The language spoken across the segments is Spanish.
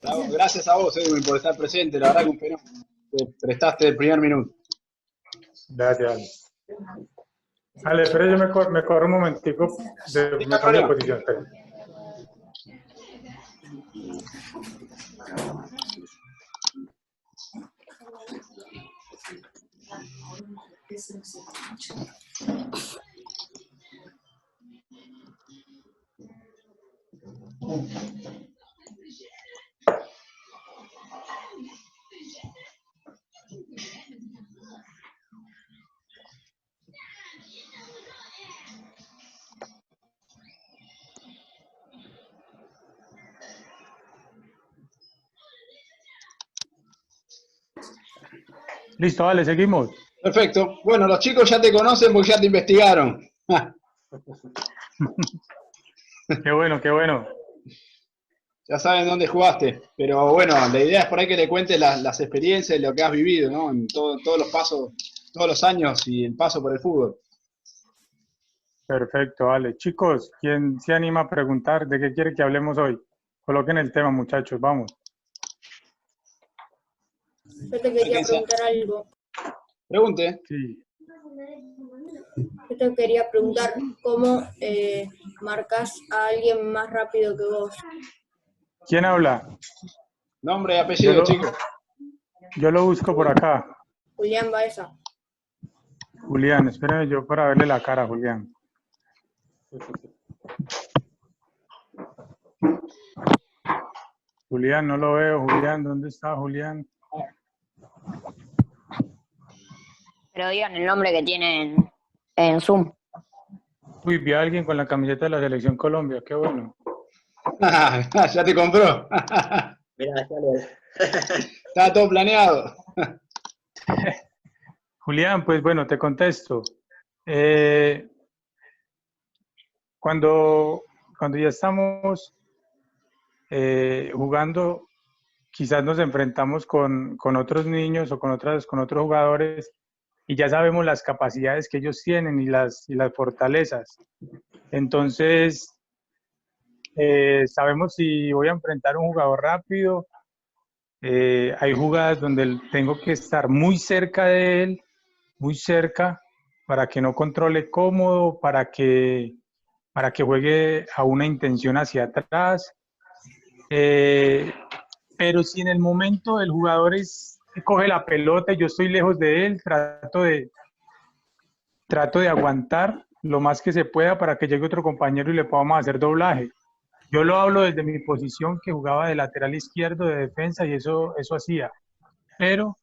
Gracias a vos, Edwin, por estar presente. La verdad que un fenómeno. Te prestaste el primer minuto. Gracias. Ale, espera, yo me corro un momentico, Sí, no me hay cambio de problema. posición. Espera. Listo, vale, seguimos. Perfecto. Bueno, los chicos ya te conocen porque ya te investigaron. Qué bueno, qué bueno. Ya saben dónde jugaste. Pero bueno, la idea es por ahí que le cuentes las experiencias y lo que has vivido, ¿no? En todos los pasos, todos los años y el paso por el fútbol. Perfecto, vale. Chicos, ¿quién se anima a preguntar de qué quiere que hablemos hoy? Coloquen el tema, muchachos, vamos. Yo te quería preguntar algo. Pregunte. Sí. Yo te quería preguntar cómo marcas a alguien más rápido que vos. ¿Quién habla? Nombre y apellido, chicos. Yo lo busco por acá. Julián Baeza. Julián, espérenme yo para verle la cara, Julián. Julián, no lo veo. Julián, ¿dónde está Julián? Pero digan el nombre que tienen en Zoom. Uy, vi a alguien con la camiseta de la Selección Colombia, qué bueno. Ya te compró. Mirá, Estaba todo planeado. Julián, pues bueno, te contesto. Cuando ya estamos jugando, quizás nos enfrentamos con otros niños o con otros jugadores y ya sabemos las capacidades que ellos tienen y las fortalezas. Entonces, sabemos si voy a enfrentar a un jugador rápido. Hay jugadas donde tengo que estar muy cerca de él, muy cerca, para que no controle cómodo, para que juegue a una intención hacia atrás. Pero si en el momento el jugador coge la pelota y yo estoy lejos de él, trato de aguantar lo más que se pueda para que llegue otro compañero y le podamos hacer doblaje. Yo lo hablo desde mi posición, que jugaba de lateral izquierdo, de defensa, y eso hacía. Pero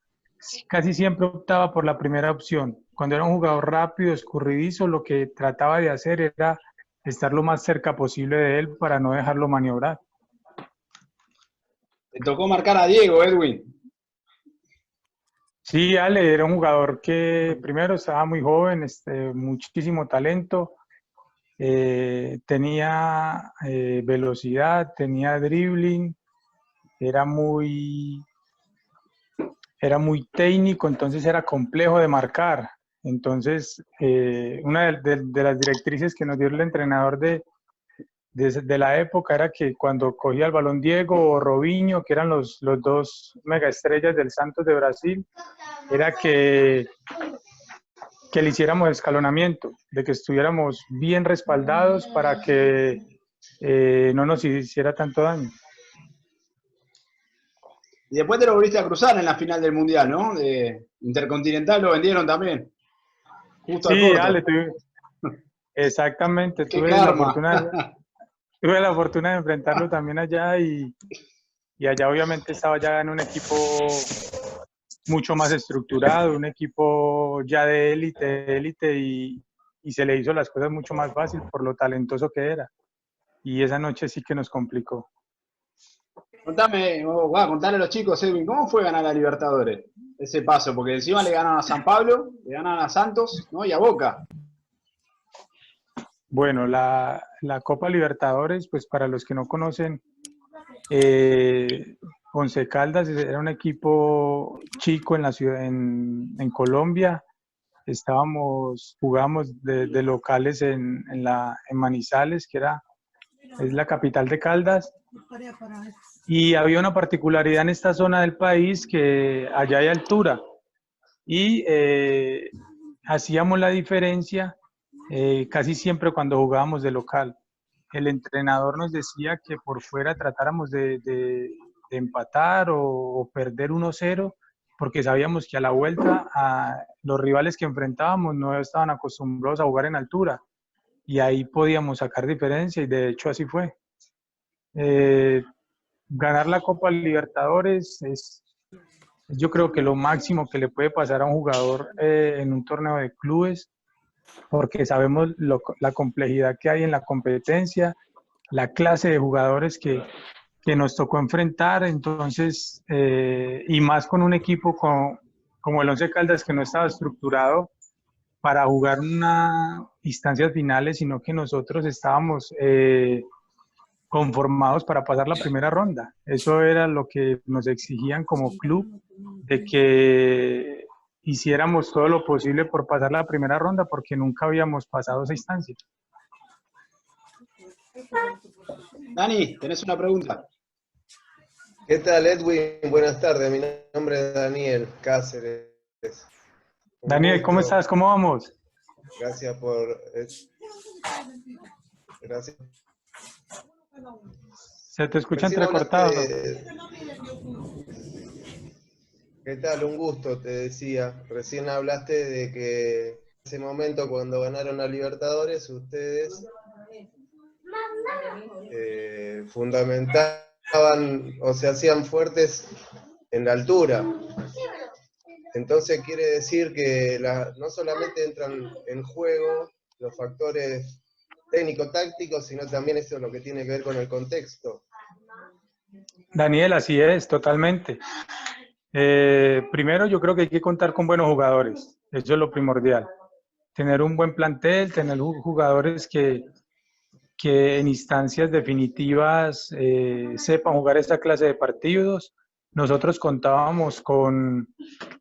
casi siempre optaba por la primera opción. Cuando era un jugador rápido, escurridizo, lo que trataba de hacer era estar lo más cerca posible de él para no dejarlo maniobrar. Te tocó marcar a Diego, Edwin. Sí, Ale, era un jugador que primero estaba muy joven, muchísimo talento, tenía velocidad, tenía dribbling, era muy técnico, entonces era complejo de marcar. Entonces, una de las directrices que nos dio el entrenador de la época era que cuando cogía el balón Diego o Robinho, que eran los dos megaestrellas del Santos de Brasil, era que le hiciéramos escalonamiento, de que estuviéramos bien respaldados para que no nos hiciera tanto daño. Y después te lo volviste a cruzar en la final del Mundial, ¿no? De Intercontinental lo vendieron también. Justo al Sí, Porto. Ale, exactamente, Qué tuve karma. la fortuna de enfrentarlo también allá y allá obviamente estaba ya en un equipo mucho más estructurado, un equipo ya de élite y se le hizo las cosas mucho más fácil por lo talentoso que era. Y esa noche sí que nos complicó. Contale a los chicos, Edwin, ¿cómo fue ganar a Libertadores? Ese paso, porque encima le ganan a San Pablo, le ganan a Santos, ¿no? Y a Boca. Bueno, la Copa Libertadores, pues para los que no conocen, Once Caldas era un equipo chico en la ciudad, en Colombia. Jugamos de locales en Manizales, es la capital de Caldas. Y había una particularidad en esta zona del país que allá hay altura y hacíamos la diferencia casi siempre cuando jugábamos de local. El entrenador nos decía que por fuera tratáramos de empatar o perder 1-0, porque sabíamos que a la vuelta los rivales que enfrentábamos no estaban acostumbrados a jugar en altura y ahí podíamos sacar diferencia y de hecho así fue. Ganar la Copa Libertadores es, yo creo que lo máximo que le puede pasar a un jugador en un torneo de clubes, porque sabemos la complejidad que hay en la competencia, la clase de jugadores que nos tocó enfrentar, entonces, y más con un equipo como el Once Caldas que no estaba estructurado para jugar una instancias finales, sino que nosotros estábamos conformados para pasar la primera ronda. Eso era lo que nos exigían como club, de que hiciéramos todo lo posible por pasar la primera ronda, porque nunca habíamos pasado esa instancia. Dani, tenés una pregunta. ¿Qué tal, Edwin? Buenas tardes, mi nombre es Daniel Cáceres. Daniel, ¿cómo estás? ¿Cómo vamos? Gracias por... Gracias. Se te escucha Recién entrecortado. ¿Qué tal? Un gusto, te decía. Recién hablaste de que en ese momento cuando ganaron a Libertadores, ustedes fundamentaban o se hacían fuertes en la altura. Entonces quiere decir que no solamente entran en juego los factores técnico-tácticos, sino también eso es lo que tiene que ver con el contexto. Daniel, así es, totalmente. Primero, yo creo que hay que contar con buenos jugadores. Eso es lo primordial. Tener un buen plantel, tener jugadores que en instancias definitivas sepan jugar esta clase de partidos. Nosotros contábamos con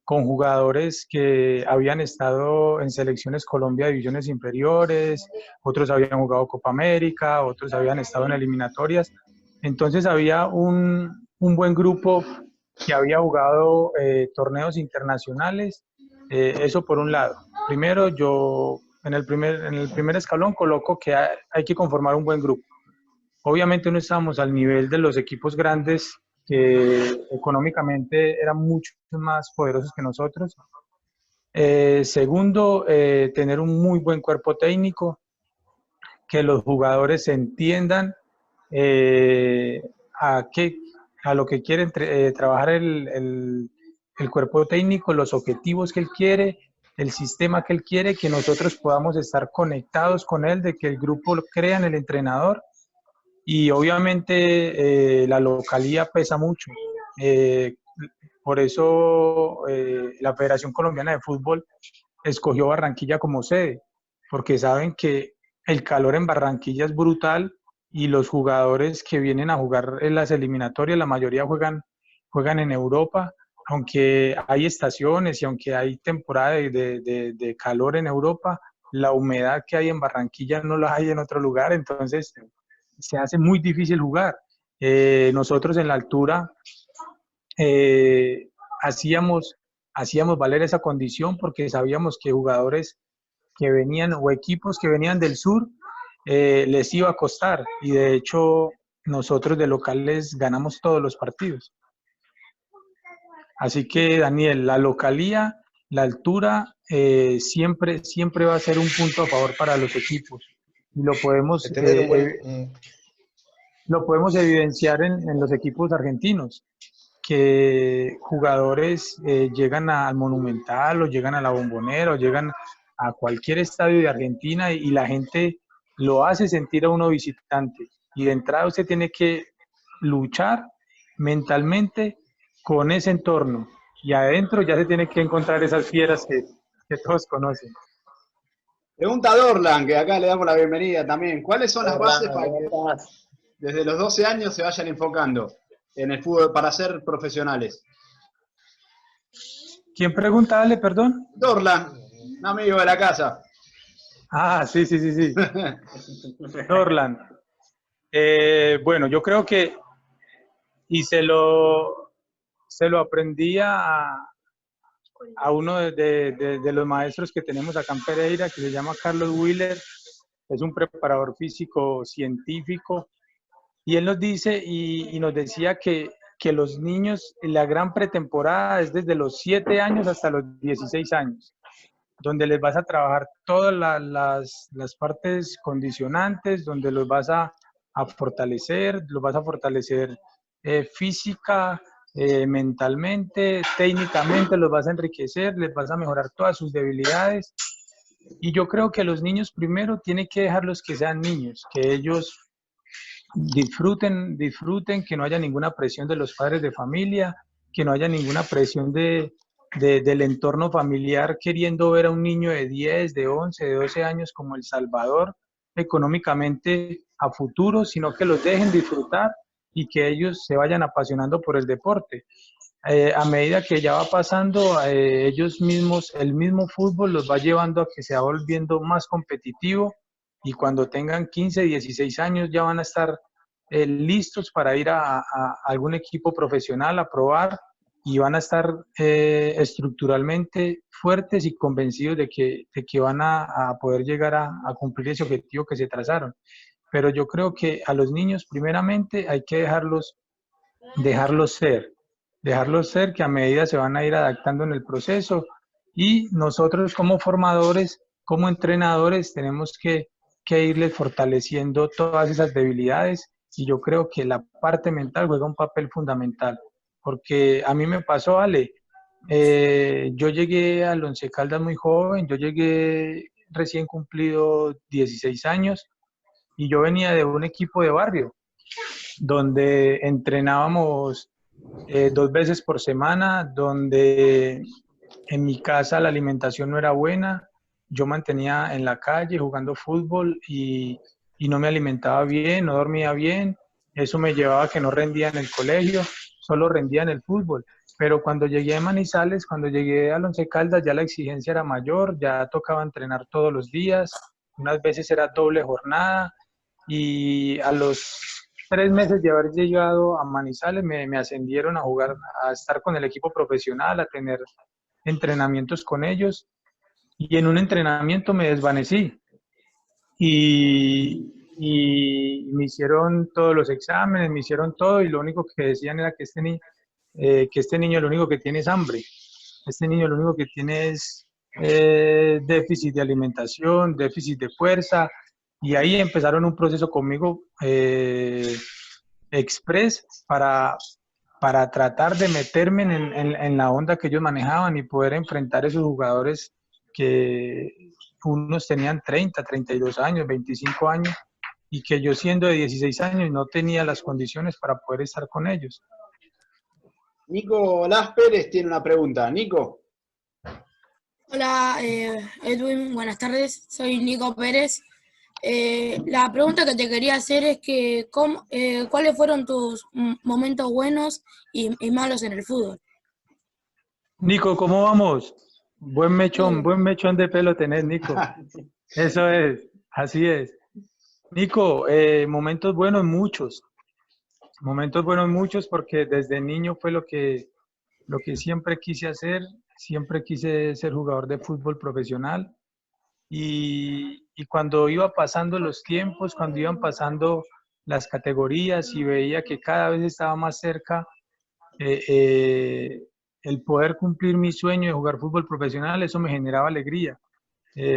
jugadores que habían estado en selecciones Colombia de divisiones inferiores, otros habían jugado Copa América, otros habían estado en eliminatorias. Entonces había un buen grupo que había jugado torneos internacionales. Eso por un lado. Primero, yo en el primer escalón coloco que hay que conformar un buen grupo. Obviamente no estábamos al nivel de los equipos grandes que económicamente eran mucho más poderosos que nosotros. Segundo, tener un muy buen cuerpo técnico, que los jugadores entiendan a lo que quiere trabajar el cuerpo técnico, los objetivos que él quiere, el sistema que él quiere, que nosotros podamos estar conectados con él, de que el grupo crea en el entrenador. Y obviamente la localía pesa mucho. Por eso la Federación Colombiana de Fútbol escogió Barranquilla como sede, porque saben que el calor en Barranquilla es brutal y los jugadores que vienen a jugar en las eliminatorias, la mayoría juegan en Europa, aunque hay estaciones y aunque hay temporada de calor en Europa, la humedad que hay en Barranquilla no la hay en otro lugar, entonces se hace muy difícil jugar. Nosotros en la altura hacíamos valer esa condición porque sabíamos que jugadores que venían o equipos que venían del sur les iba a costar y de hecho nosotros de locales ganamos todos los partidos. Así que Daniel, la localía, la altura siempre va a ser un punto a favor para los equipos y lo podemos evidenciar en los equipos argentinos, que jugadores llegan al Monumental o llegan a la Bombonera o llegan a cualquier estadio de Argentina y la gente lo hace sentir a uno visitante. Y de entrada usted tiene que luchar mentalmente con ese entorno. Y adentro ya se tiene que encontrar esas fieras que todos conocen. Pregunta a Dorlan, que acá le damos la bienvenida también. ¿Cuáles son las bases para que desde los 12 años se vayan enfocando en el fútbol para ser profesionales? ¿Quién pregunta, Ale, perdón? Dorlan, un amigo de la casa. Ah, sí. Dorlan. Bueno, yo creo que y se lo aprendí a uno de los maestros que tenemos acá en Pereira, que se llama Carlos Wheeler, es un preparador físico científico, y él nos dice y nos decía que los niños, la gran pretemporada es desde los 7 años hasta los 16 años, donde les vas a trabajar todas las partes condicionantes, donde los vas a fortalecer, física, mentalmente, técnicamente, los vas a enriquecer, les vas a mejorar todas sus debilidades. Y yo creo que los niños primero tienen que dejarlos que sean niños, que ellos disfruten, que no haya ninguna presión de los padres de familia, que no haya ninguna presión del entorno familiar queriendo ver a un niño de 10, de 11, de 12 años como El Salvador económicamente a futuro, sino que los dejen disfrutar y que ellos se vayan apasionando por el deporte. A medida que ya va pasando, ellos mismos, el mismo fútbol los va llevando a que se va volviendo más competitivo, y cuando tengan 15, 16 años ya van a estar listos para ir a algún equipo profesional a probar, y van a estar estructuralmente fuertes y convencidos de que van a poder llegar a cumplir ese objetivo que se trazaron. Pero yo creo que a los niños primeramente hay que dejarlos ser, que a medida se van a ir adaptando en el proceso, y nosotros como formadores, como entrenadores, tenemos que irles fortaleciendo todas esas debilidades, y yo creo que la parte mental juega un papel fundamental, porque a mí me pasó, Ale, yo llegué al Once Caldas muy joven, yo llegué recién cumplido 16 años, y yo venía de un equipo de barrio, donde entrenábamos 2 veces por semana, donde en mi casa la alimentación no era buena, yo mantenía en la calle jugando fútbol y no me alimentaba bien, no dormía bien, eso me llevaba a que no rendía en el colegio, solo rendía en el fútbol. Pero cuando llegué a Manizales, cuando llegué al Once Caldas, ya la exigencia era mayor, ya tocaba entrenar todos los días, unas veces era doble jornada, y a los 3 meses de haber llegado a Manizales me ascendieron a jugar, a estar con el equipo profesional, a tener entrenamientos con ellos, y en un entrenamiento me desvanecí y me hicieron todos los exámenes, me hicieron todo, y lo único que decían era que este niño lo único que tiene es hambre, este niño lo único que tiene es déficit de alimentación, déficit de fuerza, y ahí empezaron un proceso conmigo express para tratar de meterme en la onda que ellos manejaban y poder enfrentar a esos jugadores que unos tenían 30, 32 años, 25 años, y que yo siendo de 16 años no tenía las condiciones para poder estar con ellos. Nicolás Pérez tiene una pregunta. Nico. Hola, Edwin, buenas tardes. Soy Nico Pérez. La pregunta que te quería hacer es que ¿cuáles fueron tus momentos buenos y malos en el fútbol? Nico, ¿cómo vamos? Buen mechón de pelo tenés, Nico. Eso es, así es. Nico, momentos buenos muchos porque desde niño fue lo que siempre quise hacer, siempre quise ser jugador de fútbol profesional, y cuando iba pasando los tiempos, cuando iban pasando las categorías y veía que cada vez estaba más cerca el poder cumplir mi sueño de jugar fútbol profesional, eso me generaba alegría.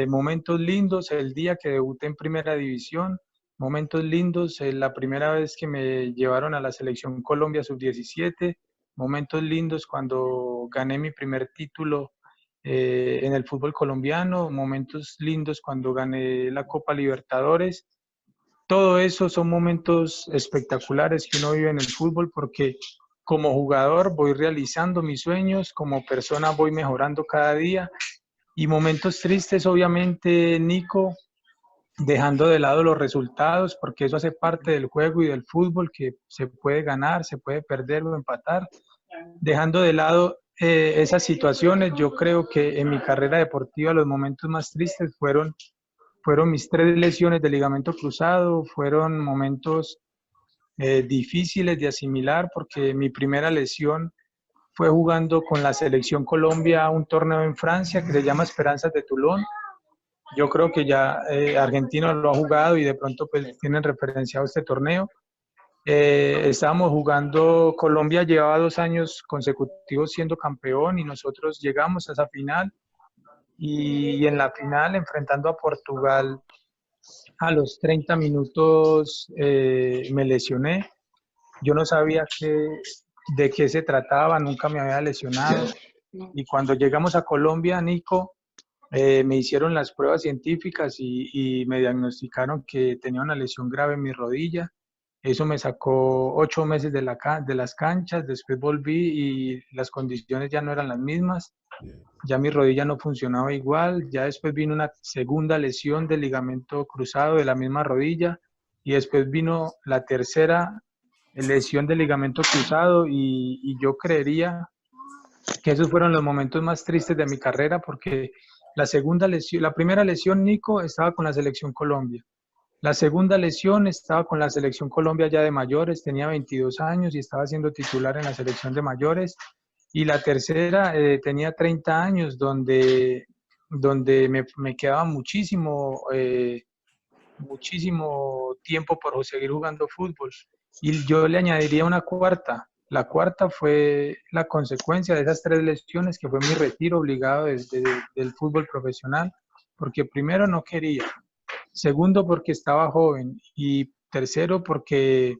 Momentos lindos, el día que debuté en Primera División, momentos lindos, la primera vez que me llevaron a la Selección Colombia Sub-17, momentos lindos cuando gané mi primer título en el fútbol colombiano, momentos lindos cuando gané la Copa Libertadores. Todo eso son momentos espectaculares que uno vive en el fútbol, porque como jugador voy realizando mis sueños, como persona voy mejorando cada día. Y momentos tristes, obviamente, Nico, dejando de lado los resultados, porque eso hace parte del juego y del fútbol, que se puede ganar, se puede perder o empatar. Dejando de lado esas situaciones, yo creo que en mi carrera deportiva los momentos más tristes fueron mis 3 lesiones de ligamento cruzado, fueron momentos difíciles de asimilar porque mi primera lesión fue jugando con la Selección Colombia un torneo en Francia que se llama Esperanzas de Toulon. Yo creo que ya Argentina lo ha jugado y de pronto pues tienen referenciado este torneo. Estábamos jugando, Colombia llevaba 2 años consecutivos siendo campeón y nosotros llegamos a esa final y en la final enfrentando a Portugal a los 30 minutos me lesioné. Yo no sabía de qué se trataba, nunca me había lesionado y cuando llegamos a Colombia, Nico, me hicieron las pruebas científicas y me diagnosticaron que tenía una lesión grave en mi rodilla. Eso me sacó 8 meses de las canchas, después volví y las condiciones ya no eran las mismas, ya mi rodilla no funcionaba igual, ya después vino una segunda lesión del ligamento cruzado de la misma rodilla y después vino la tercera lesión del ligamento cruzado y yo creería que esos fueron los momentos más tristes de mi carrera porque la primera lesión, Nico, estaba con la Selección Colombia. La segunda lesión estaba con la Selección Colombia ya de mayores, tenía 22 años y estaba siendo titular en la selección de mayores. Y la tercera tenía 30 años, donde me quedaba muchísimo tiempo por seguir jugando fútbol. Y yo le añadiría una cuarta. La cuarta fue la consecuencia de esas 3 lesiones, que fue mi retiro obligado del fútbol profesional, porque primero no quería. Segundo, porque estaba joven. Y tercero, porque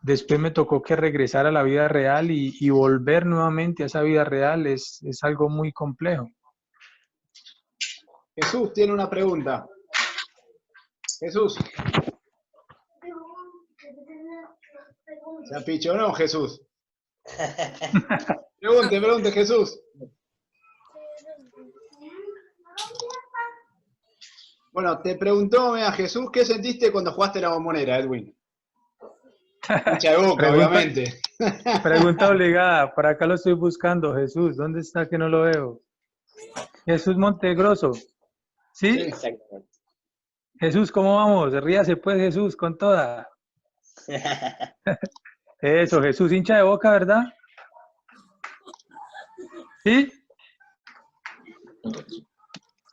después me tocó que regresar a la vida real y volver nuevamente a esa vida real es algo muy complejo. Jesús tiene una pregunta. Jesús. ¿Se apichonó, Jesús? Pregunte, Jesús. Bueno, te preguntó a Jesús, ¿qué sentiste cuando jugaste la Bombonera, Edwin? Hincha de Boca, obviamente. Pregunta obligada, por acá lo estoy buscando, Jesús, ¿dónde está que no lo veo? Jesús Montegroso, ¿sí? Exactamente. Jesús, ¿cómo vamos? Ríase pues, Jesús, con toda. Eso, Jesús, hincha de Boca, ¿verdad? ¿Sí?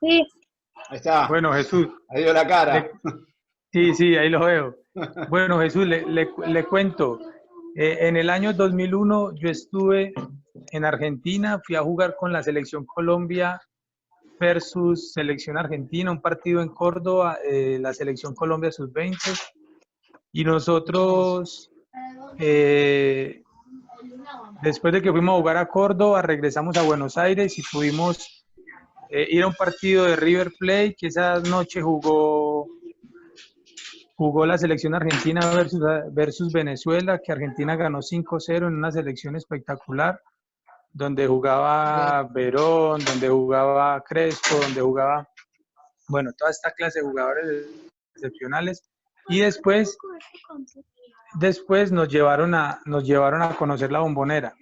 Sí. Ahí está. Bueno, Jesús. Ahí dio la cara. Sí, ahí lo veo. Bueno, Jesús, le cuento. En el año 2001 yo estuve en Argentina, fui a jugar con la Selección Colombia versus Selección Argentina, un partido en Córdoba, la Selección Colombia Sub-20. Y nosotros, después de que fuimos a jugar a Córdoba, regresamos a Buenos Aires y pudimos ir a un partido de River Plate, que esa noche jugó la selección argentina versus Venezuela, que Argentina ganó 5-0 en una selección espectacular, donde jugaba Verón, donde jugaba Crespo, donde jugaba, bueno, toda esta clase de jugadores excepcionales. Y después nos llevaron a conocer la Bombonera.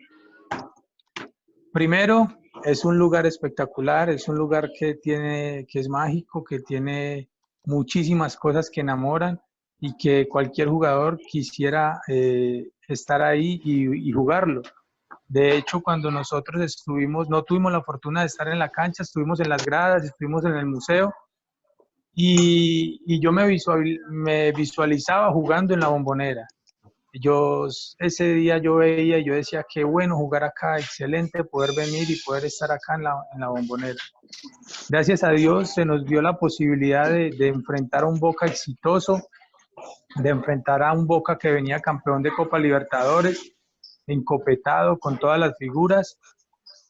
Primero, es un lugar espectacular, es un lugar que es mágico, que tiene muchísimas cosas que enamoran y que cualquier jugador quisiera estar ahí y jugarlo. De hecho, cuando nosotros estuvimos, no tuvimos la fortuna de estar en la cancha, estuvimos en las gradas, estuvimos en el museo y yo me visualizaba jugando en la Bombonera. Ese día yo veía y yo decía, qué bueno jugar acá, excelente poder venir y poder estar acá en la Bombonera. Gracias a Dios se nos dio la posibilidad de enfrentar a un Boca exitoso, de enfrentar a un Boca que venía campeón de Copa Libertadores, encopetado con todas las figuras.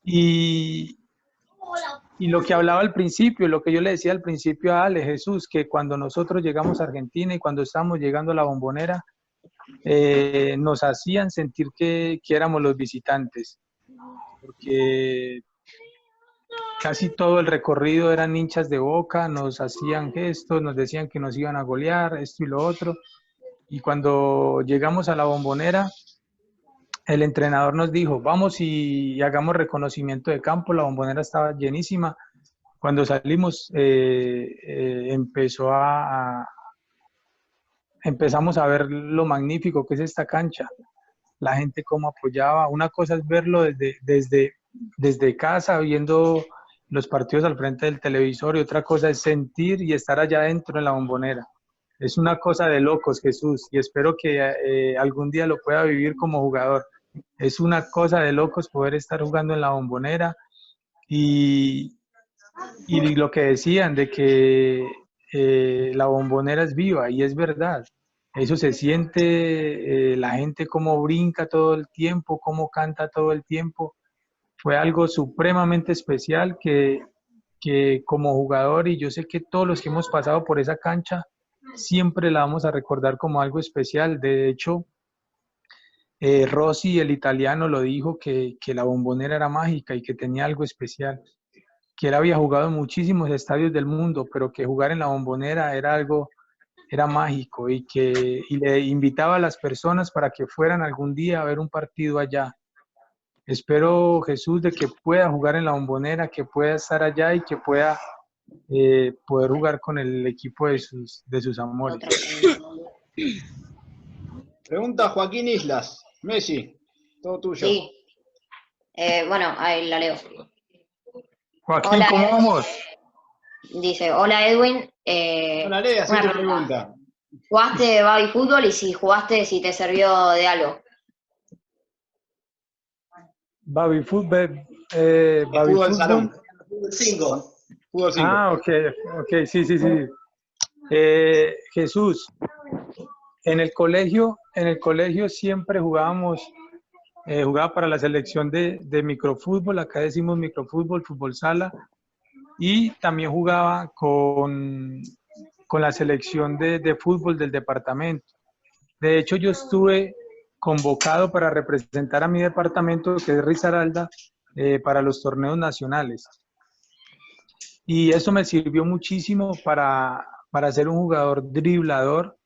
Y lo que hablaba al principio, lo que yo le decía al principio a Ale, Jesús, que cuando nosotros llegamos a Argentina y cuando estábamos llegando a la Bombonera, nos hacían sentir que éramos los visitantes, porque casi todo el recorrido eran hinchas de Boca, nos hacían gestos, nos decían que nos iban a golear, esto y lo otro, y cuando llegamos a la Bombonera, el entrenador nos dijo, vamos y hagamos reconocimiento de campo, la Bombonera estaba llenísima. Cuando salimos empezó a empezamos a ver lo magnífico que es esta cancha, la gente cómo apoyaba. Una cosa es verlo desde casa, viendo los partidos al frente del televisor, y otra cosa es sentir y estar allá adentro en la Bombonera. Es una cosa de locos, Jesús, y espero que algún día lo pueda vivir como jugador. Es una cosa de locos poder estar jugando en la Bombonera y lo que decían de que la Bombonera es viva, y es verdad. Eso se siente, la gente cómo brinca todo el tiempo, cómo canta todo el tiempo. Fue algo supremamente especial que como jugador, y yo sé que todos los que hemos pasado por esa cancha, siempre la vamos a recordar como algo especial. De hecho, Rossi, el italiano, lo dijo, que la Bombonera era mágica y que tenía algo especial, que él había jugado en muchísimos estadios del mundo, pero que jugar en la Bombonera era mágico, y le invitaba a las personas para que fueran algún día a ver un partido allá. Espero, Jesús, de que pueda jugar en la Bombonera, que pueda estar allá y que pueda poder jugar con el equipo de sus amores. Pregunta Joaquín Islas. Messi, todo tuyo. Sí. Bueno, ahí la leo. Joaquín, Hola, ¿cómo vamos? Dice, hola Edwin. Hola, Lea, haz Una tu pregunta. pregunta. ¿Jugaste baby fútbol? Y si jugaste, si te sirvió de algo. Baby fútbol. Baby Fútbol fútbol. salón. Fútbol 5. Fútbol 5. Ah, ok, sí. Jesús, en el colegio siempre jugábamos, jugaba para la selección de microfútbol, acá decimos microfútbol, fútbol sala, y también jugaba con la selección de fútbol del departamento. De hecho, yo estuve convocado para representar a mi departamento, que es Risaralda, para los torneos nacionales. Y eso me sirvió muchísimo para ser un jugador driblador,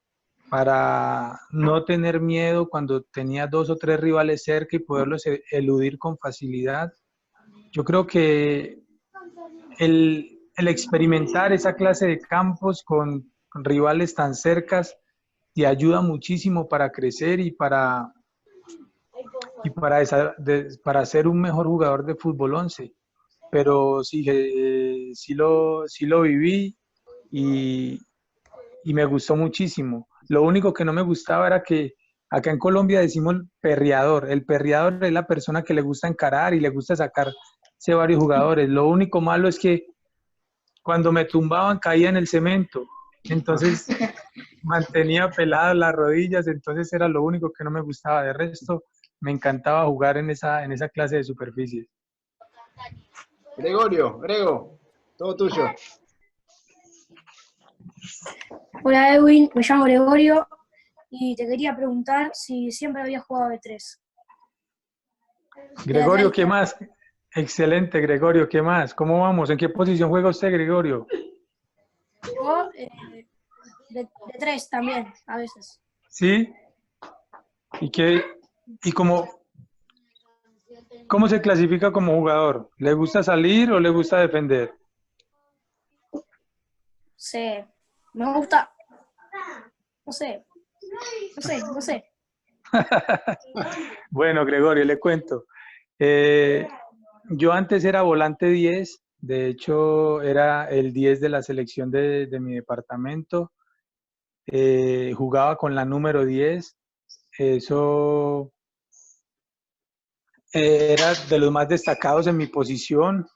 para no tener miedo cuando tenía 2 o 3 rivales cerca y poderlos eludir con facilidad. Yo creo que el experimentar esa clase de campos con rivales tan cercas te ayuda muchísimo para crecer y para ser un mejor jugador de fútbol 11. Pero sí, sí lo viví y me gustó muchísimo. Lo único que no me gustaba era que acá en Colombia decimos perreador. El perreador es la persona que le gusta encarar y le gusta sacarse varios jugadores. Lo único malo es que cuando me tumbaban caía en el cemento. Entonces mantenía peladas las rodillas, entonces era lo único que no me gustaba. De resto, me encantaba jugar en esa clase de superficies. Grego, todo tuyo. Hola Edwin, me llamo Gregorio y te quería preguntar si siempre habías jugado de 3. Gregorio, ¿qué más? Excelente, Gregorio, ¿qué más? ¿Cómo vamos? ¿En qué posición juega usted, Gregorio? Yo de 3 también, a veces. ¿Sí? ¿Y cómo se clasifica como jugador? ¿Le gusta salir o le gusta defender? Sí, me gusta. No sé. Bueno, Gregorio, le cuento. Yo antes era volante 10, de hecho era el 10 de la selección de mi departamento. Jugaba con la número 10. Eso era de los más destacados en mi posición,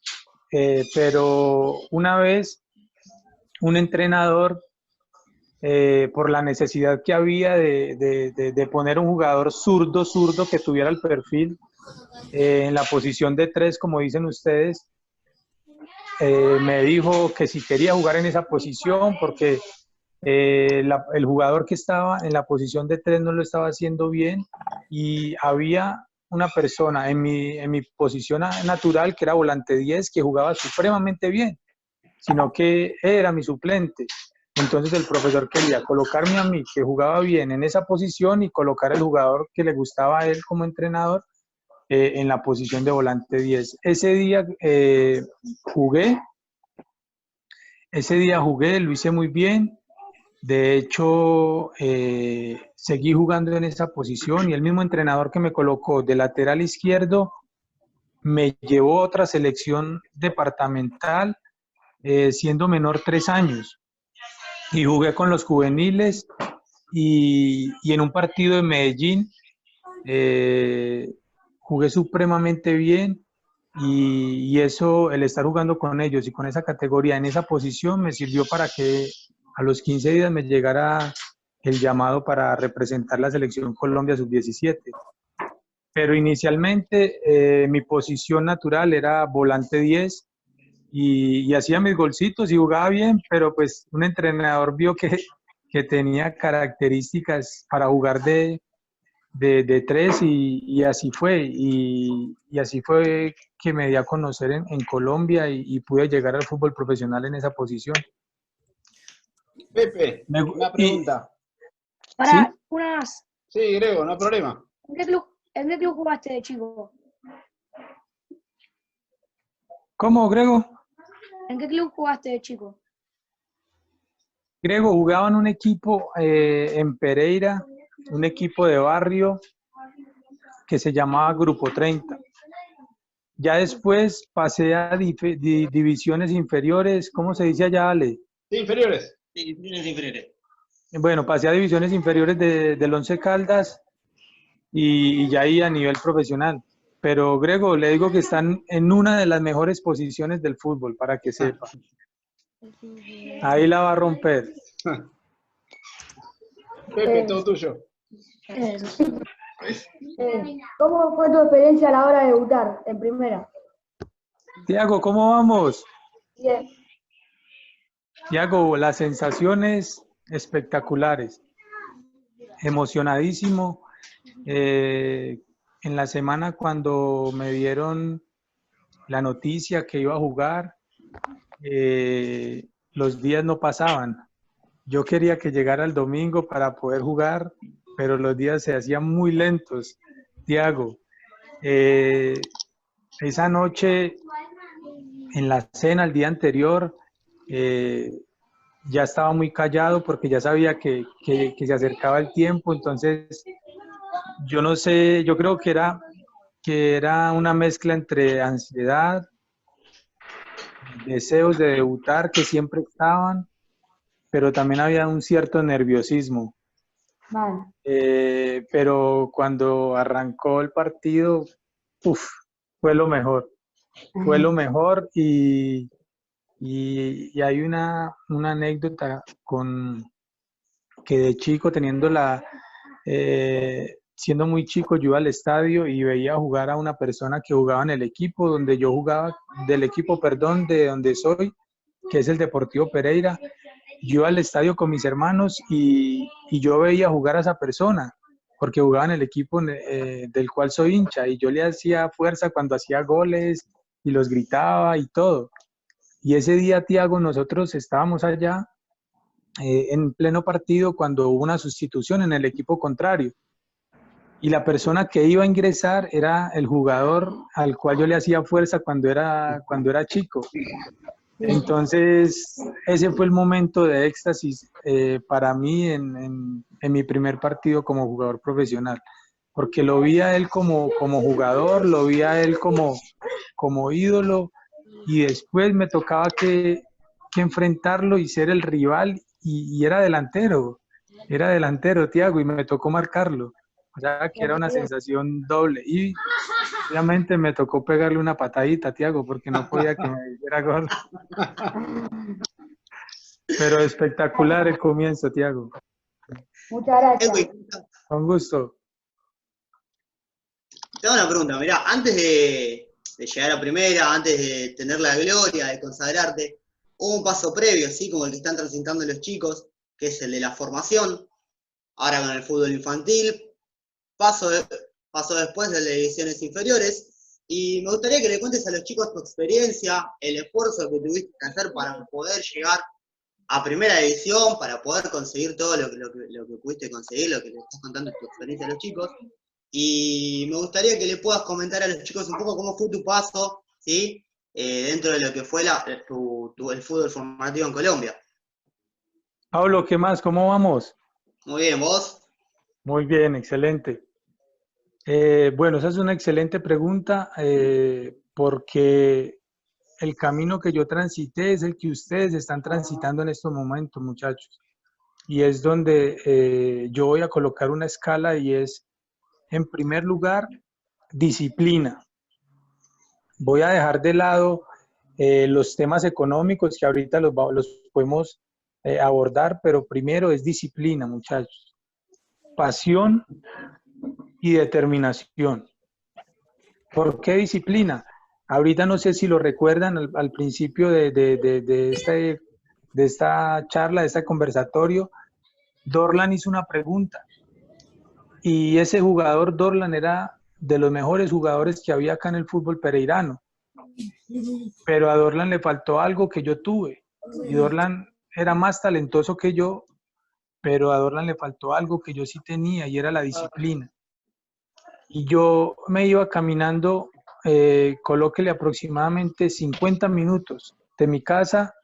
pero una vez un entrenador, por la necesidad que había de poner un jugador zurdo que tuviera el perfil en la posición de 3, como dicen ustedes, me dijo que si quería jugar en esa posición porque el jugador que estaba en la posición de 3 no lo estaba haciendo bien, y había una persona en mi posición natural, que era volante 10, que jugaba supremamente bien, sino que era mi suplente. Entonces el profesor quería colocarme a mí, que jugaba bien en esa posición, y colocar el jugador que le gustaba a él como entrenador en la posición de volante 10. Ese día jugué, lo hice muy bien, De hecho, seguí jugando en esa posición y el mismo entrenador que me colocó de lateral izquierdo me llevó a otra selección departamental siendo menor 3 años. Y jugué con los juveniles y en un partido de Medellín jugué supremamente bien y eso, el estar jugando con ellos y con esa categoría en esa posición me sirvió para que a los 15 días me llegara el llamado para representar la selección Colombia sub-17. Pero inicialmente mi posición natural era volante 10 y hacía mis golcitos y jugaba bien, pero pues un entrenador vio que tenía características para jugar de 3 y así fue. Y así fue que me di a conocer en Colombia y pude llegar al fútbol profesional en esa posición. Pepe, una pregunta. Para ¿Sí? unas. Sí, Grego, no hay problema. ¿En qué club jugaste de chico? ¿Cómo, Grego? ¿En qué club jugaste de chico? Grego jugaba en un equipo en Pereira, un equipo de barrio que se llamaba Grupo 30. Ya después pasé a divisiones inferiores. ¿Cómo se dice allá, Ale? Sí, inferiores. Sí, inferiores. Bueno, pasé a divisiones inferiores del Once Caldas y ya ahí a nivel profesional. Pero, Grego, le digo que están en una de las mejores posiciones del fútbol, para que sepa. Ahí la va a romper. Pepe, todo tuyo. ¿Cómo fue tu experiencia a la hora de debutar en primera? Tiago, ¿cómo vamos? Bien. Tiago, las sensaciones espectaculares. Emocionadísimo. En la semana cuando me dieron la noticia que iba a jugar, los días no pasaban. Yo quería que llegara el domingo para poder jugar, pero los días se hacían muy lentos. Tiago, esa noche en la cena, el día anterior, ya estaba muy callado porque ya sabía que se acercaba el tiempo, entonces yo no sé, yo creo que era una mezcla entre ansiedad, deseos de debutar que siempre estaban, pero también había un cierto nerviosismo. Vale. Pero cuando arrancó el partido, fue lo mejor. Fue lo mejor y hay una anécdota con que de chico, siendo muy chico, yo iba al estadio y veía jugar a una persona que jugaba en el equipo donde yo jugaba, del equipo, perdón, de donde soy, que es el Deportivo Pereira. Yo iba al estadio con mis hermanos y yo veía jugar a esa persona, porque jugaba en el equipo del cual soy hincha, y yo le hacía fuerza cuando hacía goles y los gritaba y todo. Y ese día, Tiago, nosotros estábamos allá en pleno partido cuando hubo una sustitución en el equipo contrario. Y la persona que iba a ingresar era el jugador al cual yo le hacía fuerza cuando era chico. Entonces, ese fue el momento de éxtasis para mí en mi primer partido como jugador profesional, porque lo vi a él como jugador, lo vi a él como ídolo, y después me tocaba que enfrentarlo y ser el rival, y era delantero, Tiago, y me tocó marcarlo. O sea, que era una sensación doble. Y obviamente me tocó pegarle una patadita a Tiago porque no podía que me hiciera gol. Pero espectacular el comienzo, Tiago. Muchas gracias. Edwin, Con gusto. te hago una pregunta. Mirá, antes de llegar a primera, antes de tener la gloria, de consagrarte, hubo un paso previo, ¿sí? Como el que están transitando los chicos, que es el de la formación. Ahora con el fútbol infantil. Paso después de las divisiones inferiores, y me gustaría que le cuentes a los chicos tu experiencia, el esfuerzo que tuviste que hacer para poder llegar a primera división, para poder conseguir todo lo que pudiste conseguir, lo que les estás contando tu experiencia a los chicos, y me gustaría que le puedas comentar a los chicos un poco cómo fue tu paso, ¿sí? Dentro de lo que fue el fútbol formativo en Colombia. Pablo, ¿qué más? ¿Cómo vamos? Muy bien, ¿vos? Muy bien, excelente. Bueno, esa es una excelente pregunta porque el camino que yo transité es el que ustedes están transitando en estos momentos, muchachos. Y es donde yo voy a colocar una escala y es, en primer lugar, disciplina. Voy a dejar de lado los temas económicos que ahorita los podemos abordar, pero primero es disciplina, muchachos. Pasión y determinación. ¿Por qué disciplina? Ahorita no sé si lo recuerdan al principio de esta charla, de este conversatorio, Dorlan hizo una pregunta y ese jugador Dorlan era de los mejores jugadores que había acá en el fútbol pereirano, pero a Dorlan le faltó algo que yo tuve y Dorlan era más talentoso que yo, pero a Dorlan le faltó algo que yo sí tenía y era la disciplina. Y yo me iba caminando, colóquele aproximadamente 50 minutos de mi casa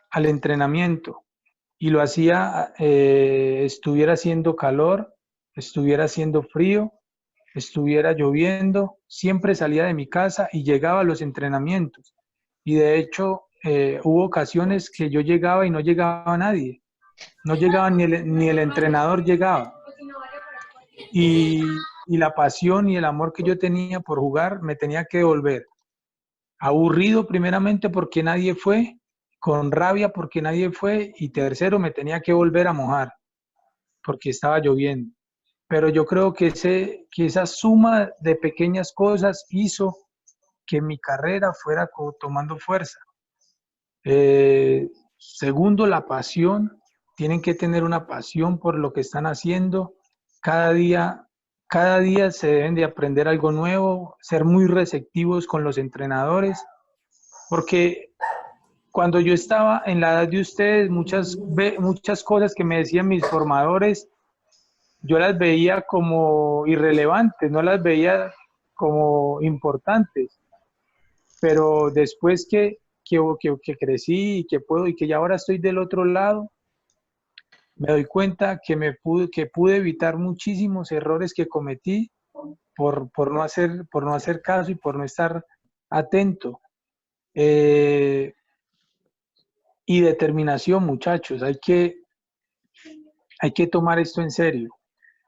al entrenamiento y lo hacía, estuviera haciendo calor, estuviera haciendo frío, estuviera lloviendo, siempre salía de mi casa y llegaba a los entrenamientos. Y de hecho, hubo ocasiones que yo llegaba y no llegaba nadie, no llegaba ni el entrenador llegaba. Y la pasión y el amor que yo tenía por jugar me tenía que devolver. Aburrido primeramente porque nadie fue, con rabia porque nadie fue y tercero me tenía que volver a mojar porque estaba lloviendo. Pero yo creo que esa suma de pequeñas cosas hizo que mi carrera fuera tomando fuerza. Segundo, la pasión. Tienen que tener una pasión por lo que están haciendo. Cada día se deben de aprender algo nuevo, ser muy receptivos con los entrenadores, porque cuando yo estaba en la edad de ustedes, muchas cosas que me decían mis formadores, yo las veía como irrelevantes, no las veía como importantes, pero después que crecí y que puedo y que ya ahora estoy del otro lado, me doy cuenta que pude evitar muchísimos errores que cometí por no hacer caso y por no estar atento. Y determinación, muchachos, hay que tomar esto en serio.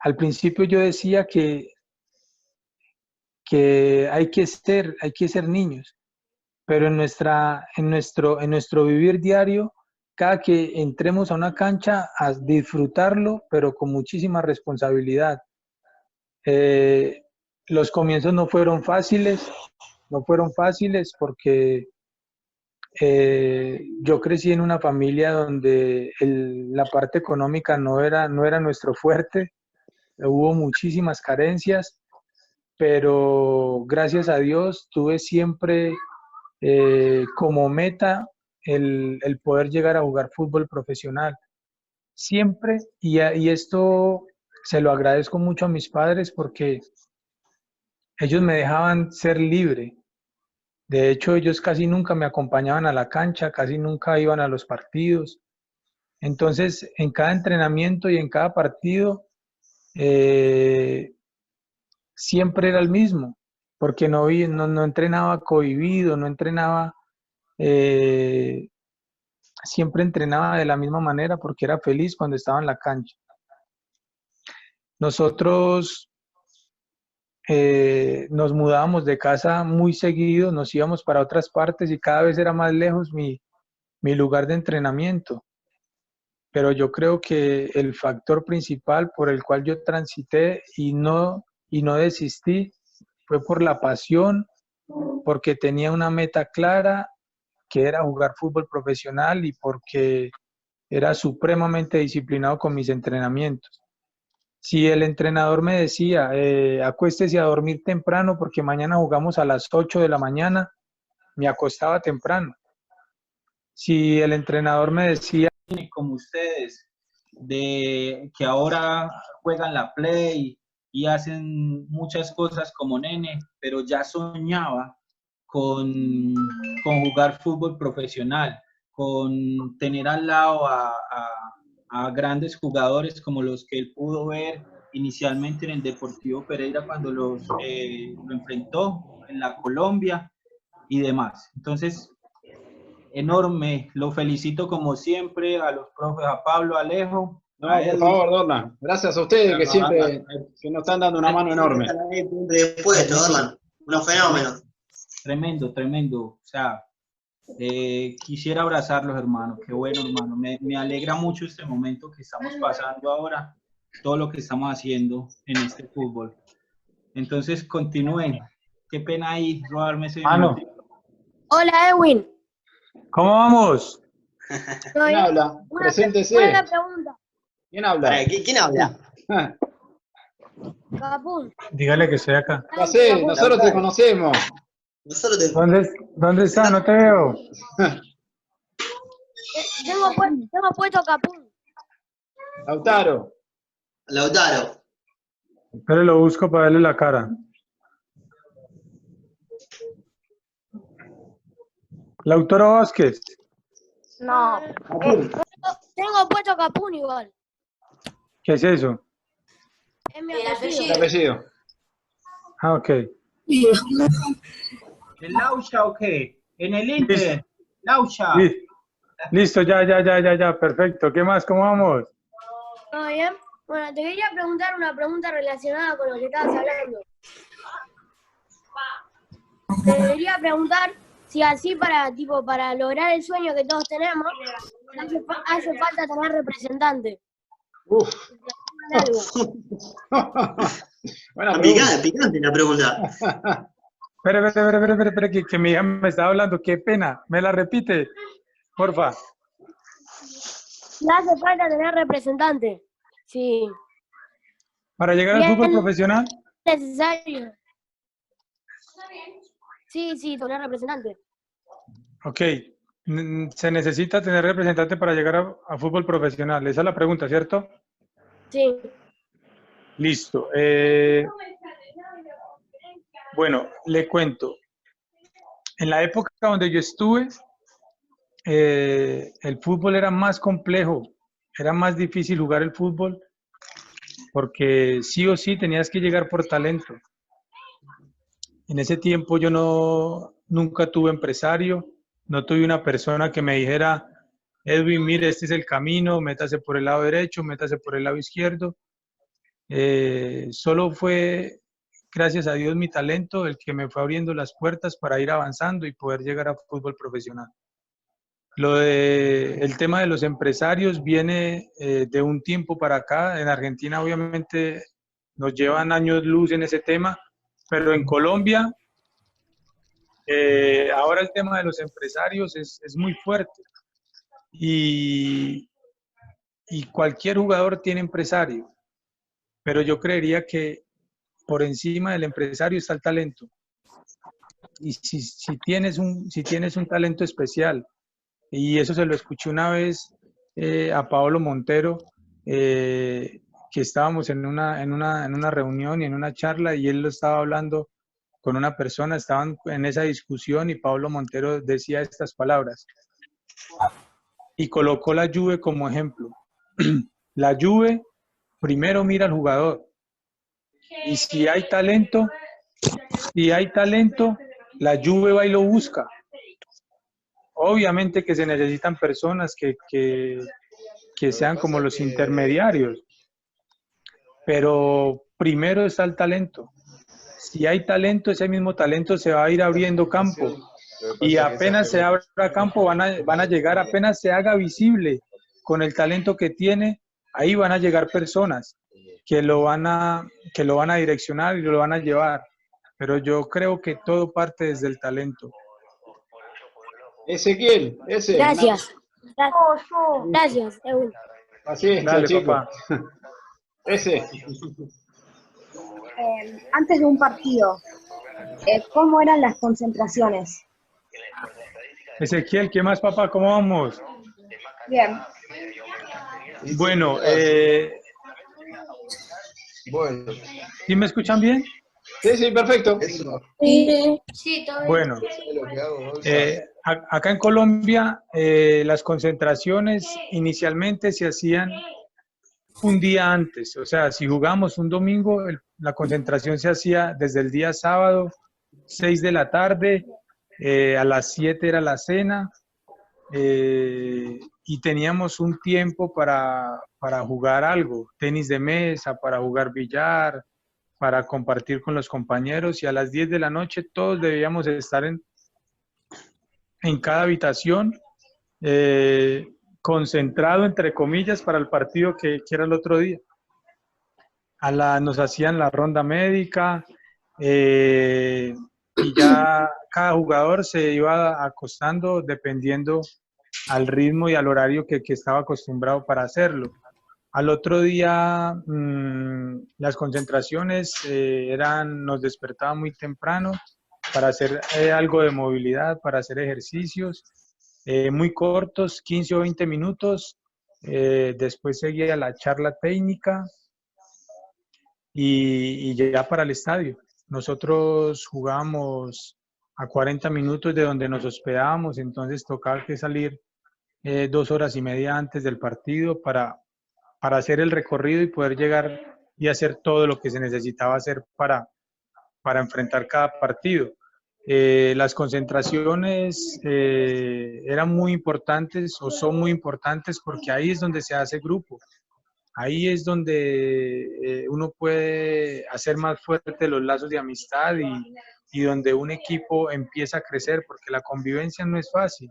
Al principio yo decía que hay que ser niños, pero en nuestro vivir diario, cada que entremos a una cancha, a disfrutarlo, pero con muchísima responsabilidad. Los comienzos no fueron fáciles porque yo crecí en una familia donde la parte económica no era nuestro fuerte, hubo muchísimas carencias, pero gracias a Dios tuve siempre como meta el poder llegar a jugar fútbol profesional. Siempre, y esto se lo agradezco mucho a mis padres porque ellos me dejaban ser libre. De hecho, ellos casi nunca me acompañaban a la cancha, casi nunca iban a los partidos. Entonces, en cada entrenamiento y en cada partido, siempre era el mismo, porque no entrenaba cohibido, no entrenaba, siempre entrenaba de la misma manera porque era feliz cuando estaba en la cancha. Nosotros nos mudábamos de casa muy seguido, nos íbamos para otras partes y cada vez era más lejos mi lugar de entrenamiento. Pero yo creo que el factor principal por el cual yo transité y no desistí fue por la pasión, porque tenía una meta clara que era jugar fútbol profesional y porque era supremamente disciplinado con mis entrenamientos. Si el entrenador me decía, acuéstese a dormir temprano porque mañana jugamos a las 8 de la mañana, me acostaba temprano. Si el entrenador me decía, como ustedes, de que ahora juegan la Play y hacen muchas cosas como nene, pero ya soñaba con jugar fútbol profesional, con tener al lado a grandes jugadores como los que él pudo ver inicialmente en el Deportivo Pereira cuando lo enfrentó en la Colombia y demás. Entonces, enorme, lo felicito como siempre a los profes, a Pablo, a Alejo. No, por favor, Dorlan. Gracias a ustedes que siempre que nos están dando una mano enorme. Después, Dorlan, unos fenómenos. Tremendo, tremendo. O sea, quisiera abrazarlos, hermano. Qué bueno, hermano. Me alegra mucho este momento que estamos pasando ahora, todo lo que estamos haciendo en este fútbol. Entonces, continúen. Qué pena ahí robarme ese momento. Hola, Edwin. ¿Cómo vamos? ¿Quién habla? Preséntese. Una pregunta. ¿Quién habla? ¿Quién habla? Capún. Dígale que estoy acá. Ya sé, nosotros te conocemos. ¿Dónde está? No te veo. Tengo puesto Capún. Lautaro. Lautaro. Pero lo busco para darle la cara. Lautaro Vázquez. No. Tengo puesto Capún igual. ¿Qué es eso? Es mi El apellido. apellido. Ah, ok. ¿El Laucha o qué? ¿En el Inter? Laucha. Listo, ya, perfecto. ¿Qué más? ¿Cómo vamos? ¿Todo bien? Bueno, te quería preguntar una pregunta relacionada con lo que estabas hablando. Te quería preguntar si así para lograr el sueño que todos tenemos, hace falta tener representante. Uf. Bueno, picante la pregunta. Espera, que mi hija me estaba hablando. Qué pena. ¿Me la repite? Porfa. Si hace falta tener representante. Sí. ¿Para llegar al fútbol profesional? Necesario. Sí, tener representante. Ok. Se necesita tener representante para llegar a fútbol profesional. Esa es la pregunta, ¿cierto? Sí. Listo. Bueno, le cuento. En la época donde yo estuve, el fútbol era más complejo, era más difícil jugar el fútbol porque sí o sí tenías que llegar por talento. En ese tiempo yo nunca tuve empresario, no tuve una persona que me dijera, Edwin, mire, este es el camino, métase por el lado derecho, métase por el lado izquierdo. Solo fue, gracias a Dios, mi talento el que me fue abriendo las puertas para ir avanzando y poder llegar a fútbol profesional. El tema de los empresarios viene de un tiempo para acá. En Argentina obviamente nos llevan años luz en ese tema, pero en Colombia ahora el tema de los empresarios es muy fuerte y cualquier jugador tiene empresario, pero yo creería que por encima del empresario está el talento. Y si tienes un talento especial, y eso se lo escuché una vez a Paolo Montero, que estábamos en una reunión y en una charla y él lo estaba hablando con una persona, estaban en esa discusión y Paolo Montero decía estas palabras y colocó la Juve como ejemplo. La Juve primero mira al jugador y si hay talento, la Juve va y lo busca. Obviamente que se necesitan personas que sean como los intermediarios, pero primero está el talento. Si hay talento, ese mismo talento se va a ir abriendo campo y apenas se abra campo van a llegar, apenas se haga visible con el talento que tiene, ahí van a llegar personas que lo van a direccionar y lo van a llevar, pero yo creo que todo parte desde el talento. Ezequiel, ese. Gracias. Gracias, Edwin. Así, dale, chico. papá. Ese. Antes de un partido, ¿cómo eran las concentraciones? Ezequiel, ¿qué más, papá? ¿Cómo vamos? Bien. Bueno, Bueno. ¿sí me escuchan bien? Sí, sí, perfecto. Eso. Sí, todo bien. Bueno, ¿Sabes lo que hago, Gonza? acá en Colombia las concentraciones inicialmente se hacían un día antes. O sea, si jugamos un domingo, la concentración se hacía desde el día sábado, 6 de la tarde, a las 7 era la cena, y teníamos un tiempo para jugar algo, tenis de mesa, para jugar billar, para compartir con los compañeros, y a las 10 de la noche todos debíamos estar en cada habitación, concentrado, entre comillas, para el partido que era el otro día. Nos hacían la ronda médica, y ya cada jugador se iba acostando dependiendo al ritmo y al horario que estaba acostumbrado para hacerlo. Al otro día, las concentraciones nos despertaban muy temprano para hacer algo de movilidad, para hacer ejercicios muy cortos, 15 o 20 minutos. Después seguía la charla técnica y ya para el estadio. Nosotros jugábamos a 40 minutos de donde nos hospedábamos, entonces tocaba que salir 2 horas y media antes del partido para hacer el recorrido y poder llegar y hacer todo lo que se necesitaba hacer para enfrentar cada partido. Las concentraciones eran muy importantes o son muy importantes porque ahí es donde se hace grupo. Ahí es donde uno puede hacer más fuerte los lazos de amistad y donde un equipo empieza a crecer, porque la convivencia no es fácil.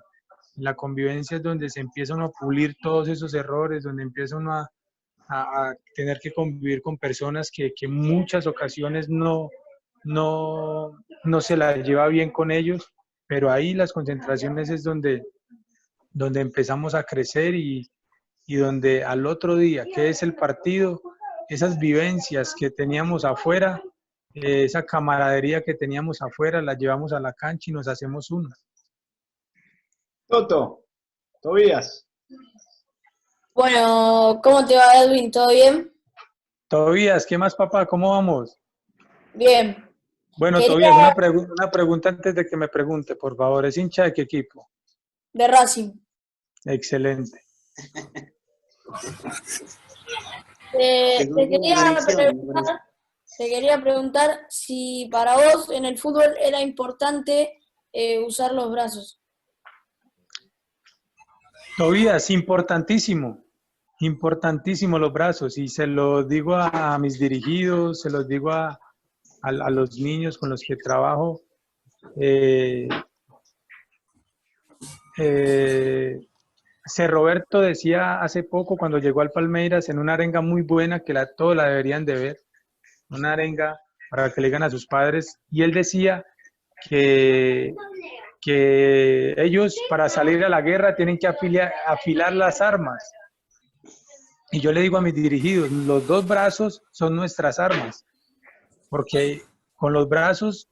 La convivencia es donde se empieza uno a pulir todos esos errores, donde empieza uno a tener que convivir con personas que en muchas ocasiones no se la lleva bien con ellos, pero ahí las concentraciones es donde empezamos a crecer y donde al otro día, que es el partido, esas vivencias que teníamos afuera, esa camaradería que teníamos afuera, la llevamos a la cancha y nos hacemos uno. Toto, Tobías. Bueno, ¿cómo te va, Edwin? ¿Todo bien? Tobías, ¿qué más, papá? ¿Cómo vamos? Bien. Bueno, Tobías, una pregunta antes de que me pregunte, por favor. ¿Es hincha de qué equipo? De Racing. Excelente. Te quería preguntar si para vos en el fútbol era importante usar los brazos. Tobías, importantísimo los brazos, y se lo digo a mis dirigidos, se los digo a los niños con los que trabajo. Roberto decía hace poco cuando llegó al Palmeiras en una arenga muy buena que todos la deberían de ver, una arenga para que le digan a sus padres, y él decía que ellos para salir a la guerra tienen que afilar las armas. Y yo le digo a mis dirigidos, los 2 brazos son nuestras armas, porque con los brazos,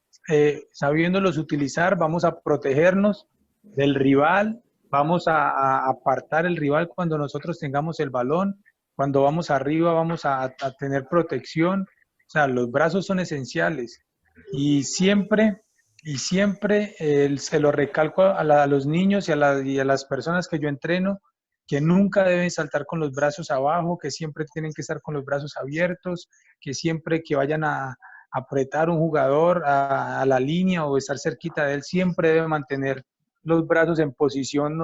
sabiéndolos utilizar, vamos a protegernos del rival, vamos a apartar el rival cuando nosotros tengamos el balón, cuando vamos arriba vamos a tener protección. O sea, los brazos son esenciales, y siempre se lo recalco a los niños y a las personas que yo entreno, que nunca deben saltar con los brazos abajo, que siempre tienen que estar con los brazos abiertos, que siempre que vayan a apretar un jugador a la línea o estar cerquita de él, siempre debe mantener los brazos en posición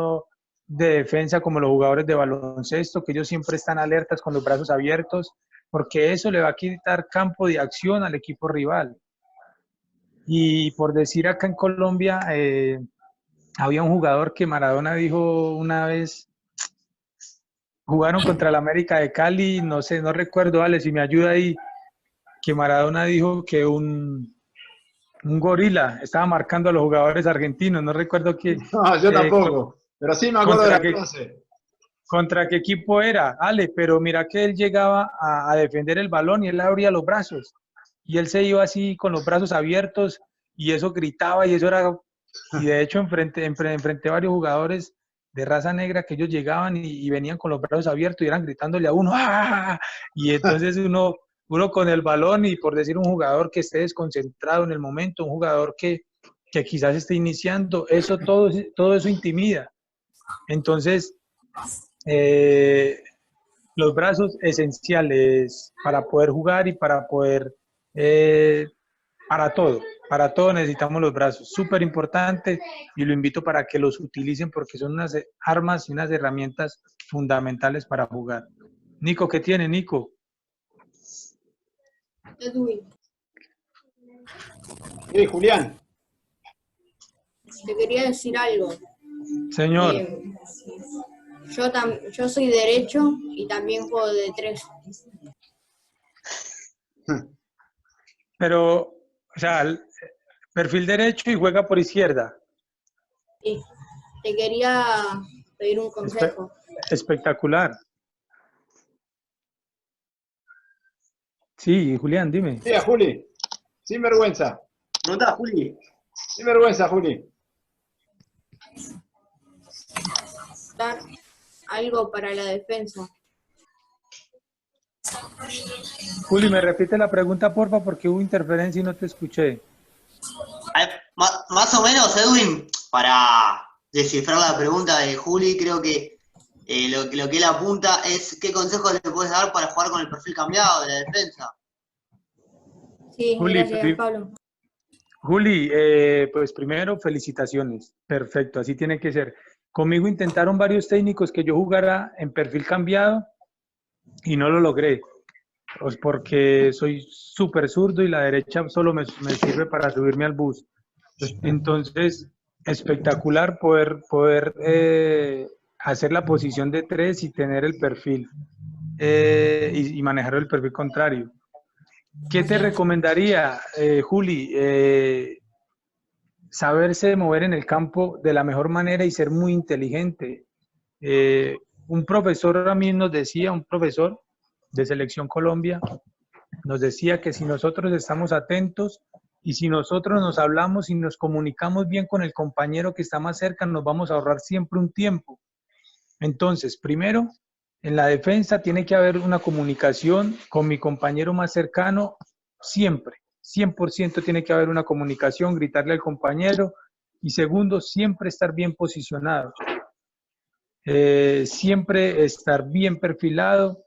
de defensa como los jugadores de baloncesto, que ellos siempre están alertas con los brazos abiertos, porque eso le va a quitar campo de acción al equipo rival. Y por decir, acá en Colombia había un jugador que Maradona dijo una vez, jugaron contra el América de Cali, no sé, no recuerdo, Ale, si me ayuda ahí, que Maradona dijo que un gorila estaba marcando a los jugadores argentinos, no recuerdo quién. No, yo tampoco, pero sí me acuerdo de la frase. ¿Contra qué equipo era? Ale, pero mira que él llegaba a defender el balón y él abría los brazos. Y él se iba así con los brazos abiertos y eso gritaba y eso era... Y de hecho enfrenté a varios jugadores de raza negra que ellos llegaban y venían con los brazos abiertos y eran gritándole a uno, ¡ah! Y entonces uno uno con el balón y por decir un jugador que esté desconcentrado en el momento, un jugador que quizás esté iniciando, todo eso intimida. Entonces, los brazos esenciales para poder jugar y para poder, para todo necesitamos los brazos, súper importante, y lo invito para que los utilicen porque son unas armas y unas herramientas fundamentales para jugar. Nico, ¿qué tiene, Nico? Edwin, Sí, Julián. te quería decir algo. Señor. Yo soy derecho y también juego de 3. Pero, o sea, perfil derecho y juega por izquierda. Sí, te quería pedir un consejo. Espectacular. Sí, Julián, dime. Sí, a Juli. Sin vergüenza. Preguntá, Juli. Sin vergüenza, Juli. Dar algo para la defensa. Juli, ¿me repite la pregunta, porfa? Porque hubo interferencia y no te escuché. Más o menos, Edwin, para descifrar la pregunta de Juli, creo que lo que él apunta es qué consejos le puedes dar para jugar con el perfil cambiado de la defensa. Sí, Juli, gracias, Pablo. Juli, pues primero, felicitaciones. Perfecto, así tiene que ser. Conmigo intentaron varios técnicos que yo jugara en perfil cambiado y no lo logré. Pues porque soy súper zurdo y la derecha solo me sirve para subirme al bus. Entonces, espectacular poder hacer la posición de 3 y tener el perfil y manejar el perfil contrario. ¿Qué te recomendaría, Juli? Saberse mover en el campo de la mejor manera y ser muy inteligente. Un profesor a mí nos decía, un profesor de Selección Colombia, nos decía que si nosotros estamos atentos y si nosotros nos hablamos y nos comunicamos bien con el compañero que está más cerca, nos vamos a ahorrar siempre un tiempo. Entonces, primero, en la defensa tiene que haber una comunicación con mi compañero más cercano, siempre, 100% tiene que haber una comunicación, gritarle al compañero, y segundo, siempre estar bien posicionado, siempre estar bien perfilado,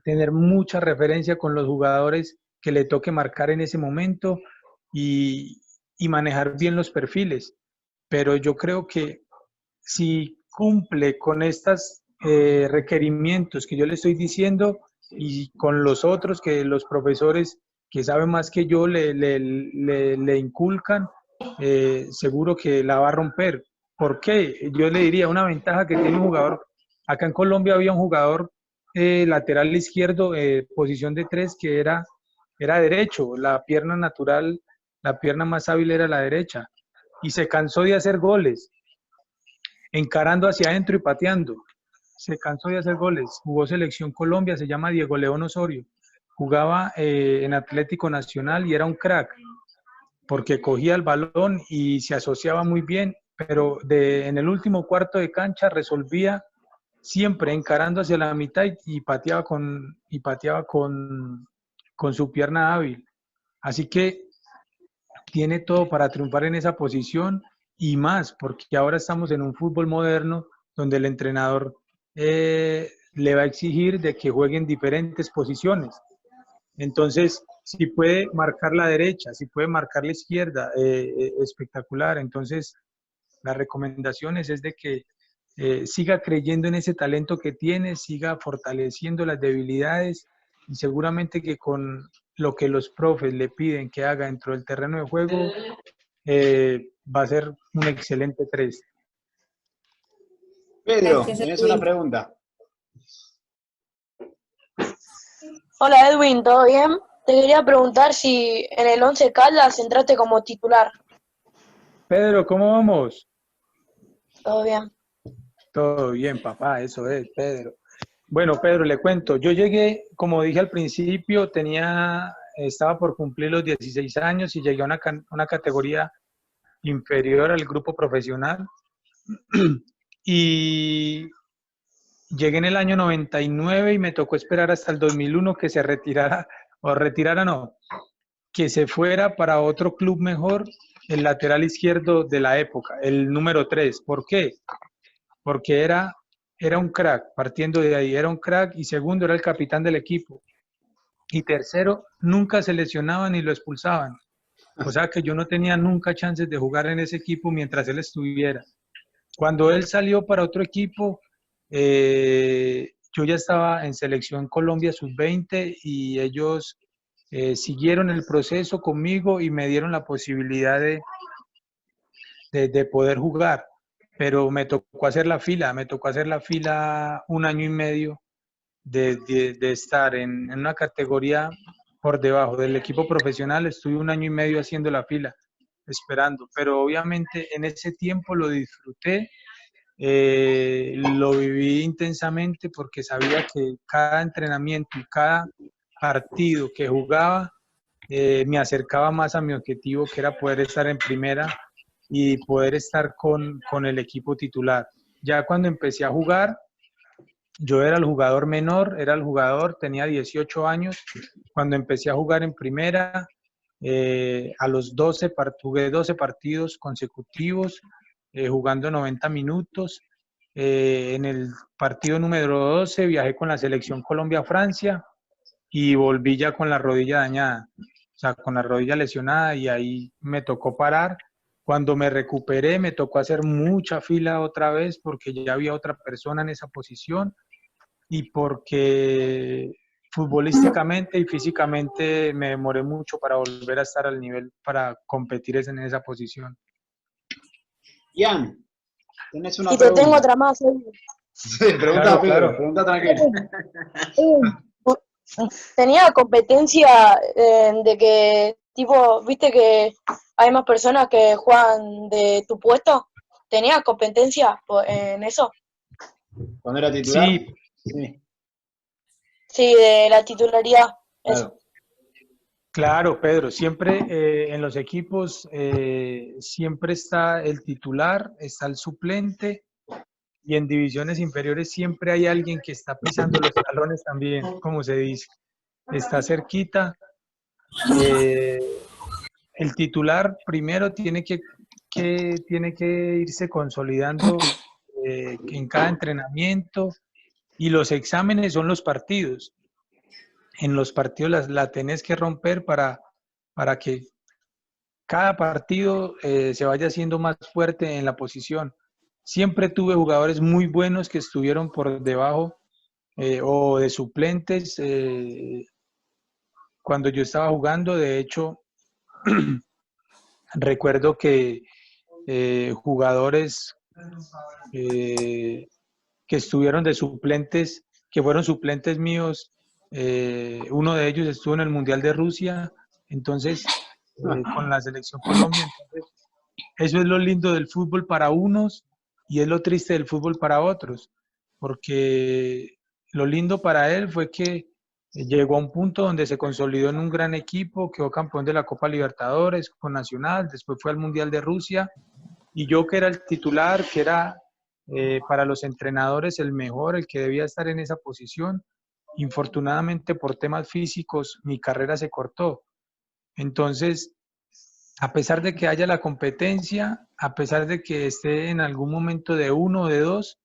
tener mucha referencia con los jugadores que le toque marcar en ese momento y manejar bien los perfiles. Pero yo creo que si cumple con estos requerimientos que yo le estoy diciendo y con los otros que los profesores que saben más que yo le inculcan, seguro que la va a romper. ¿Por qué? Yo le diría una ventaja que tiene un jugador. Acá en Colombia había un jugador lateral izquierdo, posición de 3, que era derecho. La pierna natural, la pierna más hábil era la derecha. Y se cansó de hacer goles, encarando hacia adentro y pateando. Se cansó de hacer goles. Jugó Selección Colombia, se llama Diego León Osorio. Jugaba en Atlético Nacional y era un crack, porque cogía el balón y se asociaba muy bien, pero en el último cuarto de cancha resolvía siempre encarando hacia la mitad y pateaba con su pierna hábil. Así que tiene todo para triunfar en esa posición y más, porque ahora estamos en un fútbol moderno donde el entrenador le va a exigir de que juegue en diferentes posiciones. Entonces, si puede marcar la derecha, si puede marcar la izquierda, espectacular. Entonces, las recomendaciones es de que siga creyendo en ese talento que tiene, siga fortaleciendo las debilidades y seguramente que con lo que los profes le piden que haga dentro del terreno de juego, va a ser un excelente 3. Pedro, tenés una pregunta. Hola Edwin, ¿todo bien? Te quería preguntar si en el 11 Caldas entraste como titular. Pedro, ¿cómo vamos? Todo bien. Todo bien, papá, eso es, Pedro. Bueno, Pedro, le cuento. Yo llegué, como dije al principio, estaba por cumplir los 16 años y llegué a una categoría inferior al grupo profesional. Y llegué en el año 99 y me tocó esperar hasta el 2001 que se retirara, o retirara no, que se fuera para otro club mejor, el lateral izquierdo de la época, el número 3. ¿Por qué? Porque era un crack, partiendo de ahí, era un crack, y segundo, era el capitán del equipo. Y tercero, nunca se lesionaba ni lo expulsaban. O sea que yo no tenía nunca chances de jugar en ese equipo mientras él estuviera. Cuando él salió para otro equipo, yo ya estaba en Selección Colombia Sub-20 y ellos siguieron el proceso conmigo y me dieron la posibilidad de poder jugar. Pero me tocó hacer la fila, un año y medio de estar en una categoría por debajo del equipo profesional. Estuve un año y medio haciendo la fila, esperando, pero obviamente en ese tiempo lo disfruté, lo viví intensamente porque sabía que cada entrenamiento y cada partido que jugaba me acercaba más a mi objetivo, que era poder estar en primera y poder estar con el equipo titular. Ya cuando empecé a jugar, yo era el jugador menor, tenía 18 años, cuando empecé a jugar en primera, a los jugué 12 partidos consecutivos, jugando 90 minutos. En el partido número 12 viajé con la selección Colombia-Francia y volví ya con la rodilla dañada, o sea, con la rodilla lesionada, y ahí me tocó parar. Cuando me recuperé, me tocó hacer mucha fila otra vez porque ya había otra persona en esa posición y porque futbolísticamente y físicamente me demoré mucho para volver a estar al nivel para competir en esa posición. Ian, tenés una Y te pregunta. tengo otra más. Sí, pregunta, Claro, Pedro, claro. pregunta tranquilo. Tenía competencia de que, tipo, viste que hay más personas que juegan de tu puesto. ¿Tenías competencia en eso? ¿Cuando era titular? Sí, Sí, Sí, de la titularidad. Eso. claro. claro, Pedro. Siempre en los equipos siempre está el titular, está el suplente, y en divisiones inferiores siempre hay alguien que está pisando los talones también, como se dice. Está cerquita. El titular primero tiene que irse consolidando en cada entrenamiento, y los exámenes son los partidos. En los partidos la tenés que romper para que cada partido se vaya haciendo más fuerte en la posición. Siempre tuve jugadores muy buenos que estuvieron por debajo o de suplentes cuando yo estaba jugando. De hecho, recuerdo que jugadores que estuvieron de suplentes, que fueron suplentes míos, uno de ellos estuvo en el Mundial de Rusia, entonces con la selección Colombia. Entonces, eso es lo lindo del fútbol para unos y es lo triste del fútbol para otros, porque lo lindo para él fue que llegó a un punto donde se consolidó en un gran equipo, quedó campeón de la Copa Libertadores con Nacional, después fue al Mundial de Rusia, y yo, que era el titular, que era para los entrenadores el mejor, el que debía estar en esa posición, infortunadamente por temas físicos mi carrera se cortó. Entonces, a pesar de que haya la competencia, a pesar de que esté en algún momento de uno o de dos,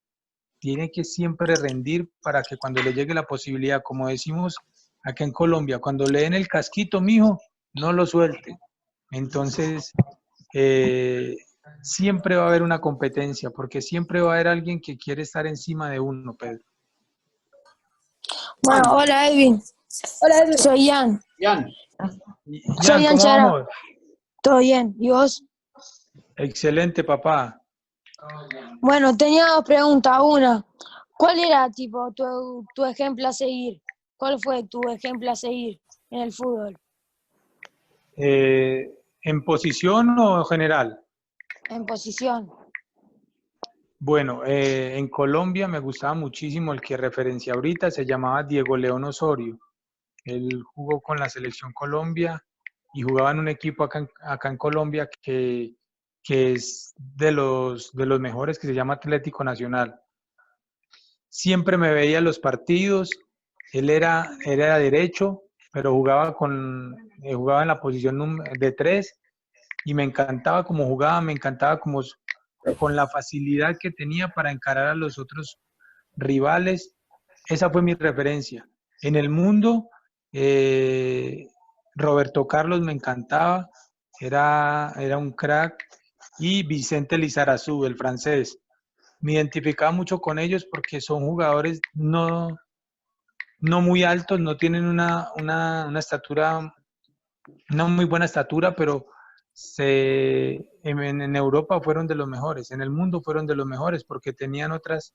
tiene que siempre rendir para que cuando le llegue la posibilidad, como decimos acá en Colombia, cuando le den el casquito, mijo, no lo suelte. Entonces, siempre va a haber una competencia, porque siempre va a haber alguien que quiere estar encima de uno, Pedro. Bueno, hola Edwin. Hola Edwin. Soy Ian. Ian, Soy Ian ¿cómo Chara. vamos? ¿Todo bien? ¿Y vos? Excelente, papá. Bueno, tenía dos preguntas. Una, ¿cuál era tipo tu ejemplo a seguir? ¿Cuál fue tu ejemplo a seguir en el fútbol? ¿En posición o general? En posición. Bueno, en Colombia me gustaba muchísimo el que referencié ahorita, se llamaba Diego León Osorio. Él jugó con la selección Colombia y jugaba en un equipo acá en Colombia que es de los mejores, que se llama Atlético Nacional. siempre me veía los partidos. Él era derecho, pero jugaba en la posición de 3 y me encantaba cómo jugaba, me encantaba con la facilidad que tenía para encarar a los otros rivales. Esa fue mi referencia. En el mundo, Roberto Carlos me encantaba, era un crack, y Vicente Lizarazu, el francés. Me identificaba mucho con ellos porque son jugadores no muy altos, no tienen una estatura, una muy buena estatura, pero en Europa fueron de los mejores, en el mundo fueron de los mejores porque tenían otras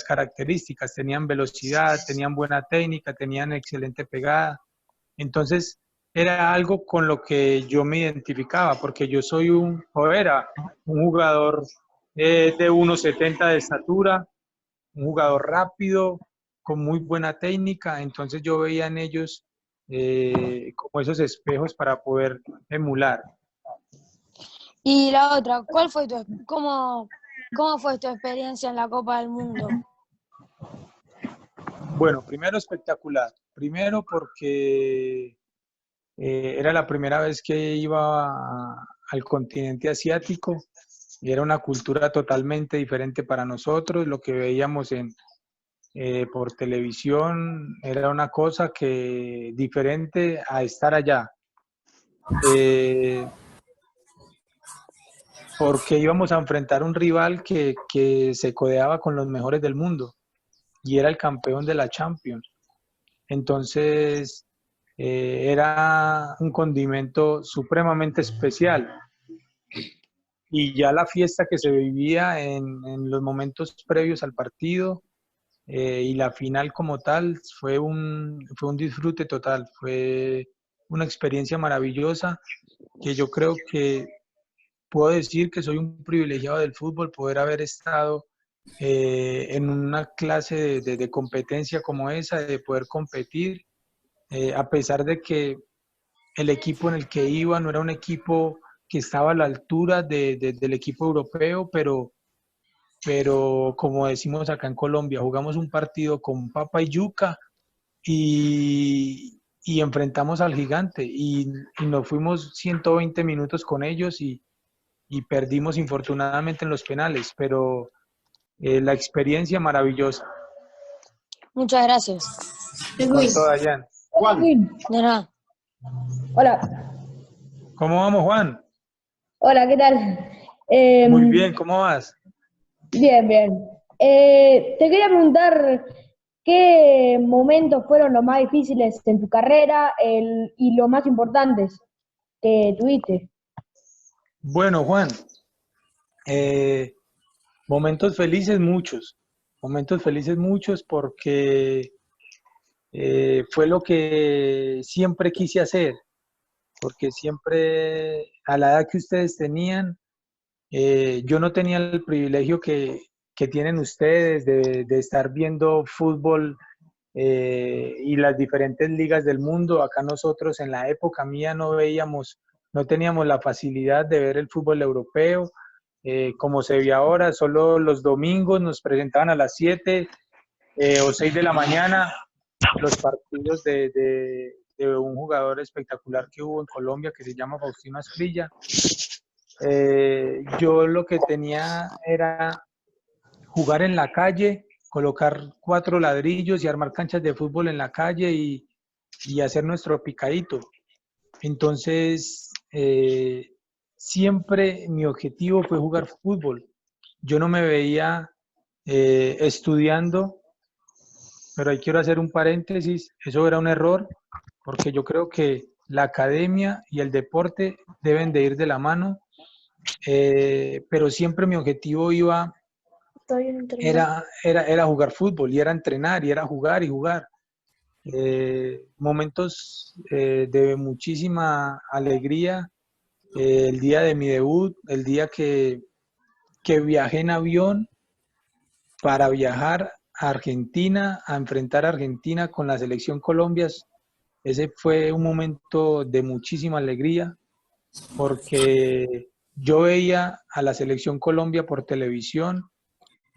características, tenían velocidad, tenían buena técnica, tenían excelente pegada. Entonces era algo con lo que yo me identificaba, porque yo era un jugador de 1,70 de estatura, un jugador rápido, con muy buena técnica. Entonces yo veía en ellos como esos espejos para poder emular. Y la otra, ¿cómo fue tu experiencia en la Copa del Mundo? Bueno, primero espectacular. Primero porque era la primera vez que iba al continente asiático y era una cultura totalmente diferente para nosotros. Lo que veíamos por televisión era una cosa diferente a estar allá. Porque íbamos a enfrentar un rival que se codeaba con los mejores del mundo y era el campeón de la Champions. Entonces, era un condimento supremamente especial. Y ya la fiesta que se vivía en los momentos previos al partido y la final como tal fue un disfrute total, fue una experiencia maravillosa que yo creo que puedo decir que soy un privilegiado del fútbol, poder haber estado en una clase de competencia como esa, de poder competir, a pesar de que el equipo en el que iba no era un equipo que estaba a la altura del equipo europeo, pero como decimos acá en Colombia, jugamos un partido con papa y yuca y enfrentamos al gigante y nos fuimos 120 minutos con ellos y perdimos infortunadamente en los penales, pero la experiencia maravillosa. Muchas gracias. Con todo, Dayan. Juan. De nada. Hola. ¿Cómo vamos, Juan? Hola, ¿qué tal? Muy bien, ¿cómo vas? Bien, bien. Te quería preguntar qué momentos fueron los más difíciles en tu carrera y los más importantes que tuviste. Bueno, Juan, momentos felices muchos porque fue lo que siempre quise hacer, porque siempre a la edad que ustedes tenían, yo no tenía el privilegio que tienen ustedes de estar viendo fútbol y las diferentes ligas del mundo. Acá nosotros en la época mía no teníamos la facilidad de ver el fútbol europeo como se ve ahora. Solo los domingos nos presentaban a las 7 o 6 de la mañana los partidos de un jugador espectacular que hubo en Colombia que se llama Faustino Asprilla. Yo lo que tenía era jugar en la calle, colocar 4 ladrillos y armar canchas de fútbol en la calle y hacer nuestro picadito. Entonces, siempre mi objetivo fue jugar fútbol. Yo no me veía estudiando, pero ahí quiero hacer un paréntesis, eso era un error, porque yo creo que la academia y el deporte deben de ir de la mano, pero siempre mi objetivo era jugar fútbol, y era entrenar, y era jugar y jugar. Momentos de muchísima alegría, el día de mi debut, el día que viajé en avión para viajar a Argentina, a enfrentar a Argentina con la selección Colombia. Ese fue un momento de muchísima alegría porque yo veía a la selección Colombia por televisión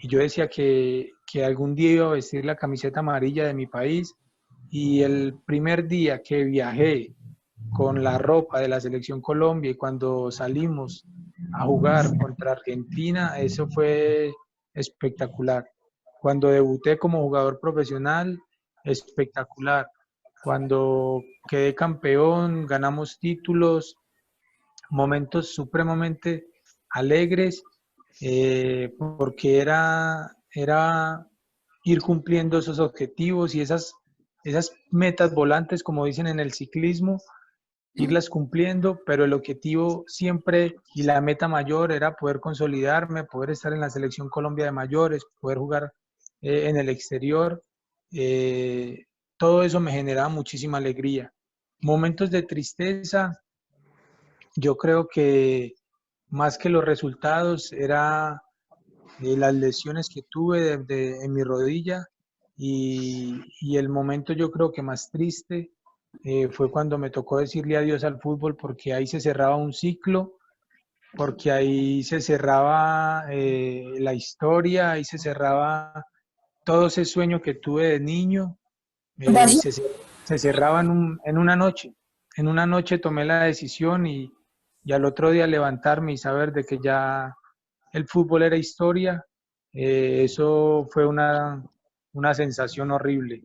yo decía que algún día iba a vestir la camiseta amarilla de mi país, y el primer día que viajé con la ropa de la Selección Colombia y cuando salimos a jugar contra Argentina, eso fue espectacular. Cuando debuté como jugador profesional, espectacular. Cuando quedé campeón, ganamos títulos, momentos supremamente alegres, porque era ir cumpliendo esos objetivos y esas metas volantes, como dicen en el ciclismo, irlas cumpliendo, pero el objetivo siempre y la meta mayor era poder consolidarme, poder estar en la Selección Colombia de mayores, poder jugar en el exterior. Todo eso me generaba muchísima alegría. Momentos de tristeza, yo creo que más que los resultados era las lesiones que tuve en mi rodilla, y el momento yo creo que más triste fue cuando me tocó decirle adiós al fútbol, porque ahí se cerraba un ciclo, porque ahí se cerraba la historia, ahí se cerraba todo ese sueño que tuve de niño, se cerraba en una noche. En una noche tomé la decisión y al otro día levantarme y saber de que ya el fútbol era historia, eso fue una sensación horrible.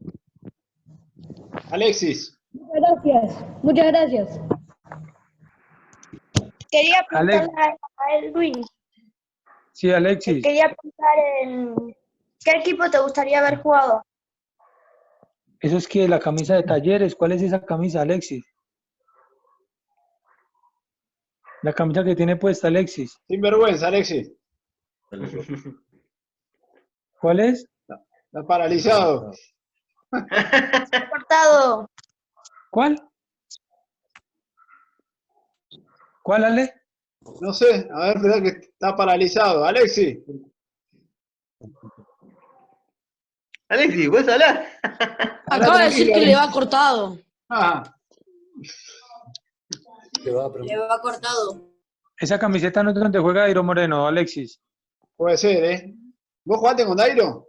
Alexis. Muchas gracias. Quería preguntarle a Edwin. Sí, Alexis. Quería preguntar en qué equipo te gustaría haber jugado. Eso es que la camisa de Talleres. ¿Cuál es esa camisa, Alexis? La camisa que tiene puesta, Alexis. Sin vergüenza, Alexis. ¿Cuál es? Está paralizado. Cortado. ¿Cuál? ¿Cuál, Ale? No sé, a ver, verdad que está paralizado. Alexis. Alexis, ¿puedes hablar? Acaba de decir que le va cortado. Le va cortado. Esa camiseta no es donde juega Dairo Moreno, Alexis. Puede ser, ¿eh? ¿Vos jugaste con Dairo?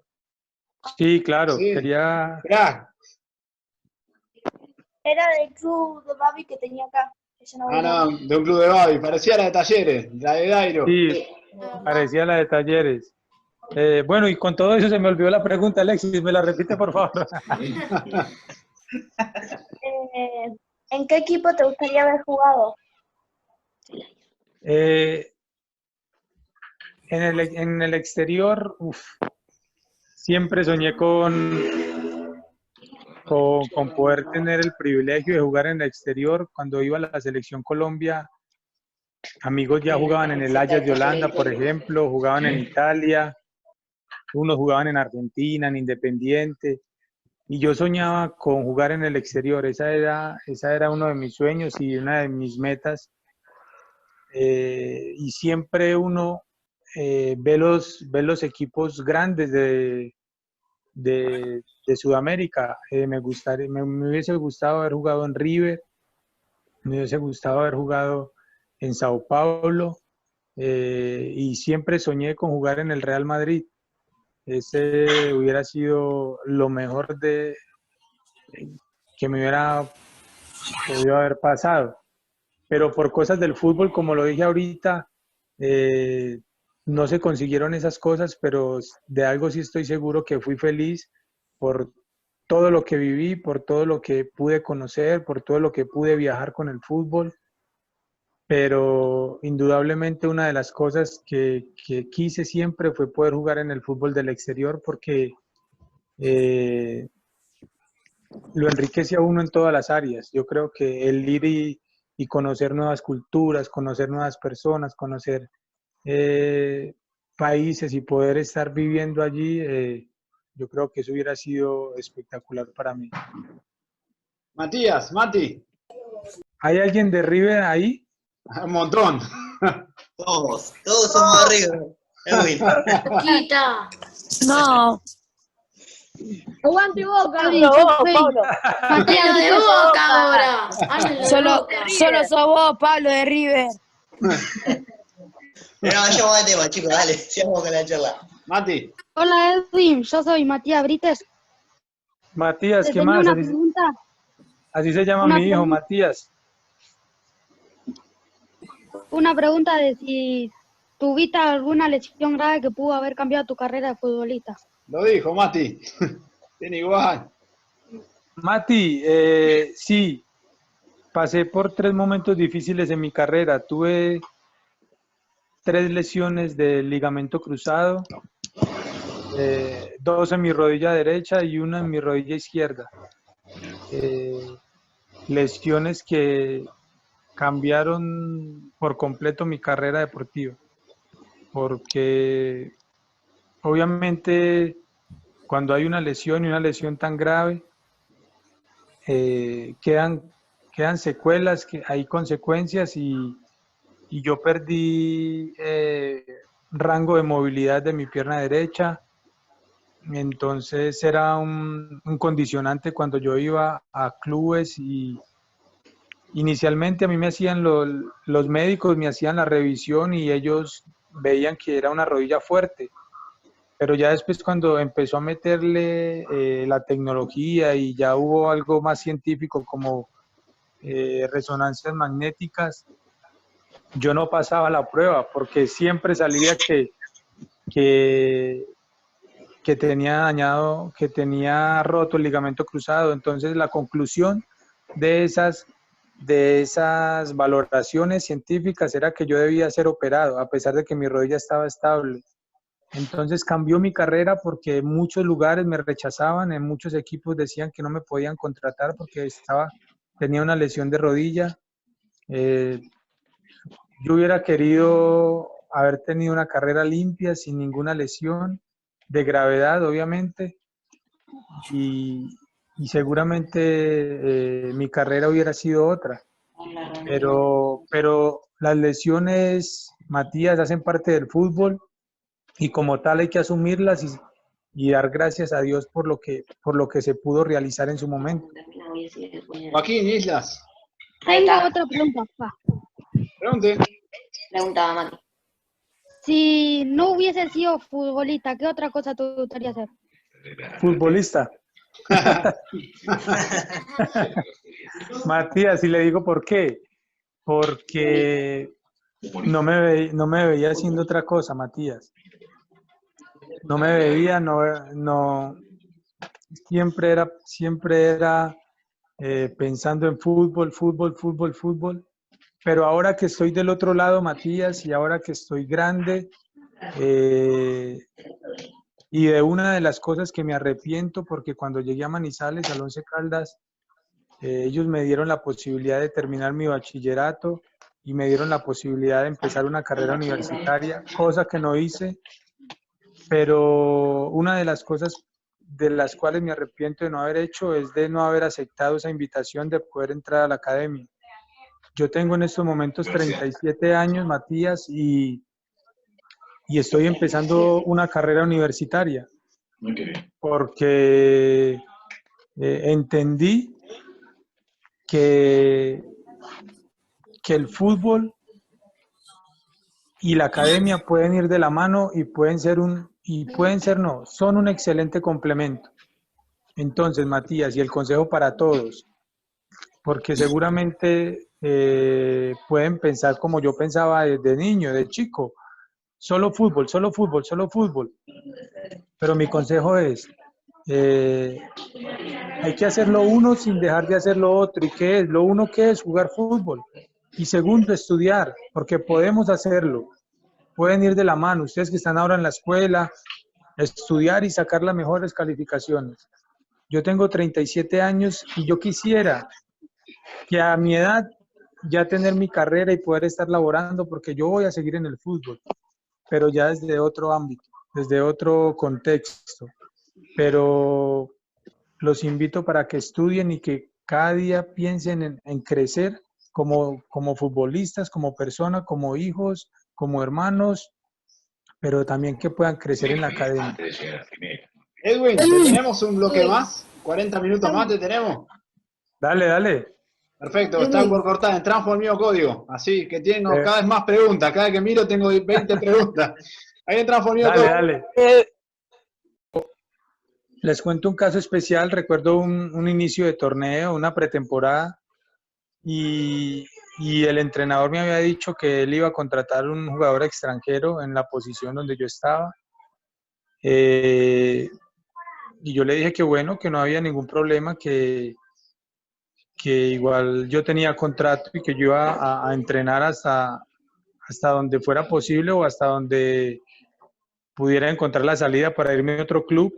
Sí, claro. Sí. Quería... Crack. Era del club de Babi que tenía acá. No, de un club de Babi. Parecía la de Talleres, la de Dairo. Sí, parecía la de Talleres. Bueno, y con todo eso se me olvidó la pregunta, Alexis. ¿Me la repite, por favor? ¿En qué equipo te gustaría haber jugado? En el exterior, siempre soñé con poder tener el privilegio de jugar en el exterior. Cuando iba a la Selección Colombia, amigos ya jugaban en el Ajax de Holanda, por ejemplo, jugaban en Italia, unos jugaban en Argentina, en Independiente, y yo soñaba con jugar en el exterior. Esa era uno de mis sueños y una de mis metas. Y siempre uno ve los equipos grandes de Sudamérica. Me hubiese gustado haber jugado en River, me hubiese gustado haber jugado en Sao Paulo, y siempre soñé con jugar en el Real Madrid. Ese hubiera sido lo mejor que me hubiera podido haber pasado. Pero por cosas del fútbol, como lo dije ahorita, no se consiguieron esas cosas, pero de algo sí estoy seguro, que fui feliz por todo lo que viví, por todo lo que pude conocer, por todo lo que pude viajar con el fútbol. Pero indudablemente una de las cosas que quise siempre fue poder jugar en el fútbol del exterior, porque lo enriquece a uno en todas las áreas. Yo creo que el ir y conocer nuevas culturas, conocer nuevas personas, conocer países y poder estar viviendo allí, yo creo que eso hubiera sido espectacular para mí. Matías, Mati. ¿Hay alguien de River ahí? Un montón. Todos somos de River. Edwin. Quita. No. Aguante Boca. Pablo. Matías de Boca ahora. Solo sos vos, Pablo, de River. No, vayamos al tema, chicos, dale, sigamos con la charla. Mati. Hola Edwin, yo soy Matías Brites. Matías, Te ¿qué tenía más? una Así, pregunta. así se llama Una mi hijo, pregunta. Matías. Una pregunta de si tuviste alguna lesión grave que pudo haber cambiado tu carrera de futbolista. Lo dijo, Mati. Tiene igual. Mati, sí, pasé por 3 momentos difíciles en mi carrera. Tuve 3 lesiones del ligamento cruzado, 2 en mi rodilla derecha y 1 en mi rodilla izquierda. Lesiones que cambiaron por completo mi carrera deportiva, porque obviamente cuando hay una lesión y una lesión tan grave, quedan secuelas, que hay consecuencias y yo perdí rango de movilidad de mi pierna derecha. Entonces era un condicionante cuando yo iba a clubes y inicialmente a mí me hacían los médicos, me hacían la revisión y ellos veían que era una rodilla fuerte. Pero ya después cuando empezó a meterle la tecnología y ya hubo algo más científico como resonancias magnéticas, yo no pasaba la prueba porque siempre salía que tenía dañado, que tenía roto el ligamento cruzado. Entonces la conclusión de esas valoraciones científicas era que yo debía ser operado, a pesar de que mi rodilla estaba estable. Entonces cambió mi carrera porque en muchos lugares me rechazaban, en muchos equipos decían que no me podían contratar porque tenía una lesión de rodilla. Yo hubiera querido haber tenido una carrera limpia, sin ninguna lesión, de gravedad, obviamente, y seguramente mi carrera hubiera sido otra. Pero las lesiones, Matías, hacen parte del fútbol y como tal hay que asumirlas y dar gracias a Dios por lo que se pudo realizar en su momento. Joaquín Islas. Tengo otra pregunta. Pregunte. Preguntaba Mati. Si no hubiese sido futbolista, ¿qué otra cosa te gustaría hacer? Futbolista. Matías, y le digo por qué. Porque no me veía haciendo otra cosa, Matías. No me veía, no siempre era pensando en fútbol. Pero ahora que estoy del otro lado, Matías, y ahora que estoy grande, y de una de las cosas que me arrepiento, porque cuando llegué a Manizales, al Once Caldas, ellos me dieron la posibilidad de terminar mi bachillerato y me dieron la posibilidad de empezar una carrera universitaria, cosa que no hice, pero una de las cosas de las cuales me arrepiento de no haber hecho es de no haber aceptado esa invitación de poder entrar a la academia. Yo tengo en estos momentos 37 años, Matías, y estoy empezando una carrera universitaria porque entendí que el fútbol y la academia pueden ir de la mano y son un excelente complemento. Entonces, Matías, y el consejo para todos, porque seguramente pueden pensar como yo pensaba desde niño, de chico, solo fútbol. Pero mi consejo es, hay que hacerlo uno sin dejar de hacer lo otro. ¿Y qué es? Lo uno que es jugar fútbol. Y segundo, estudiar, porque podemos hacerlo. Pueden ir de la mano. Ustedes que están ahora en la escuela, estudiar y sacar las mejores calificaciones. Yo tengo 37 años y yo quisiera que a mi edad ya tener mi carrera y poder estar laborando, porque yo voy a seguir en el fútbol, pero ya desde otro ámbito, desde otro contexto. Pero los invito para que estudien y que cada día piensen en crecer como futbolistas, como personas, como hijos, como hermanos, pero también que puedan crecer en la academia. Edwin, ¿tenemos un bloque más? ¿40 minutos más te tenemos? Dale. Perfecto, están por cortar, entramos por el mismo código. Así que tengo cada vez más preguntas, cada vez que miro tengo 20 preguntas. Ahí entra Fonio. Dale. Les cuento un caso especial. Recuerdo un inicio de torneo, una pretemporada, y el entrenador me había dicho que él iba a contratar un jugador extranjero en la posición donde yo estaba. Y yo le dije que bueno, que no había ningún problema, que igual yo tenía contrato y que yo iba a entrenar hasta donde fuera posible o hasta donde pudiera encontrar la salida para irme a otro club.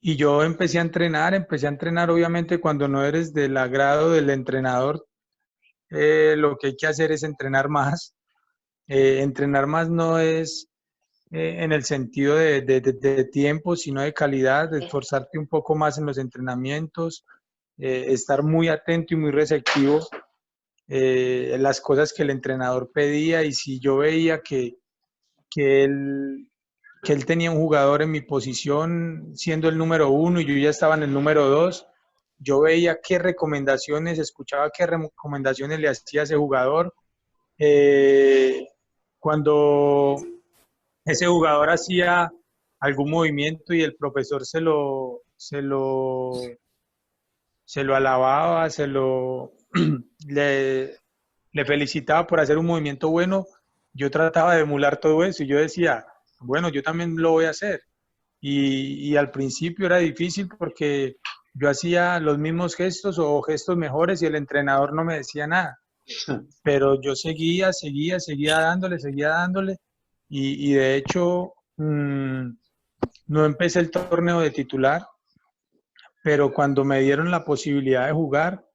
Y yo empecé a entrenar obviamente cuando no eres del agrado del entrenador, lo que hay que hacer es entrenar más. Entrenar más no es en el sentido de tiempo, sino de calidad, de esforzarte un poco más en los entrenamientos, estar muy atento y muy receptivo en las cosas que el entrenador pedía, y si yo veía que él tenía un jugador en mi posición siendo el número 1 y yo ya estaba en el número 2, yo veía qué recomendaciones, escuchaba qué recomendaciones le hacía a ese jugador. Cuando ese jugador hacía algún movimiento y el profesor se lo alababa, le felicitaba por hacer un movimiento bueno, yo trataba de emular todo eso y yo decía, bueno, yo también lo voy a hacer. Y al principio era difícil porque yo hacía los mismos gestos o gestos mejores y el entrenador no me decía nada. Pero yo seguía dándole y de hecho no empecé el torneo de titular, pero cuando me dieron la posibilidad de jugar,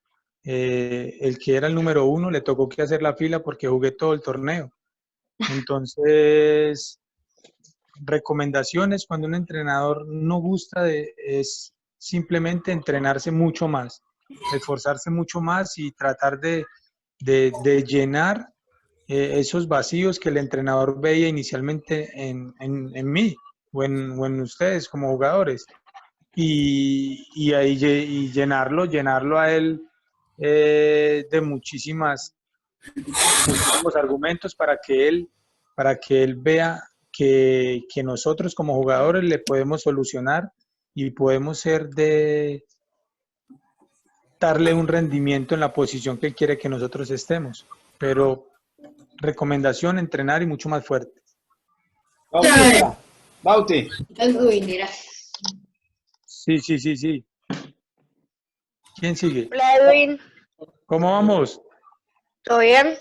el que era el número 1 le tocó que hacer la fila porque jugué todo el torneo. Entonces, recomendaciones cuando un entrenador no gusta es simplemente entrenarse mucho más, esforzarse mucho más y tratar de llenar esos vacíos que el entrenador veía inicialmente en mí o en ustedes como jugadores, y llenarlo a él de muchísimos argumentos para que él vea que nosotros como jugadores le podemos solucionar y podemos darle un rendimiento en la posición que él quiere que nosotros estemos. Pero recomendación, entrenar y mucho más fuerte. Bauti. Sí. ¿Quién sigue? Hola, Edwin. ¿Cómo vamos? ¿Todo bien?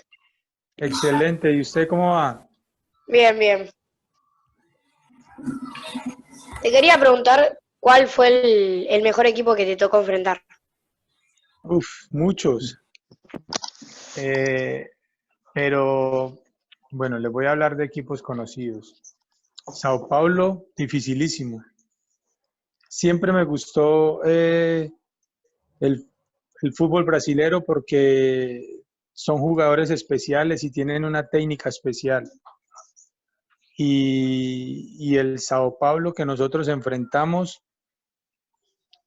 Excelente. ¿Y usted cómo va? Bien. Te quería preguntar cuál fue el mejor equipo que te tocó enfrentar. Muchos. Pero, bueno, les voy a hablar de equipos conocidos. Sao Paulo, dificilísimo. Siempre me gustó el fútbol brasilero porque son jugadores especiales y tienen una técnica especial. Y el Sao Paulo que nosotros enfrentamos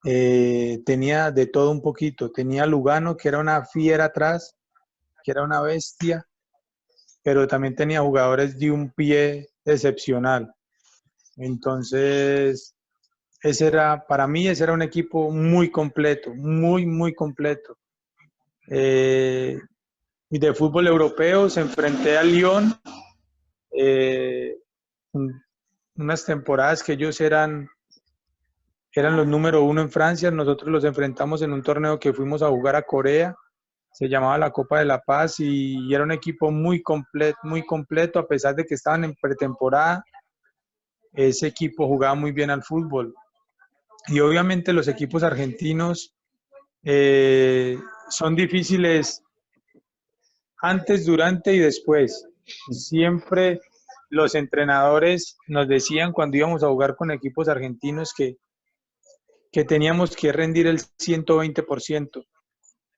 tenía de todo un poquito. Tenía a Lugano, que era una fiera atrás, que era una bestia, pero también tenía jugadores de un pie excepcional. Entonces, para mí ese era un equipo muy completo, muy completo. Y de fútbol europeo se enfrenté al Lyon, unas temporadas que ellos eran los número 1 en Francia. Nosotros los enfrentamos en un torneo que fuimos a jugar a Corea, se llamaba la Copa de la Paz, y era un equipo muy completo, a pesar de que estaban en pretemporada. Ese equipo jugaba muy bien al fútbol. Y obviamente los equipos argentinos son difíciles antes, durante y después. Siempre los entrenadores nos decían cuando íbamos a jugar con equipos argentinos que teníamos que rendir el 120%,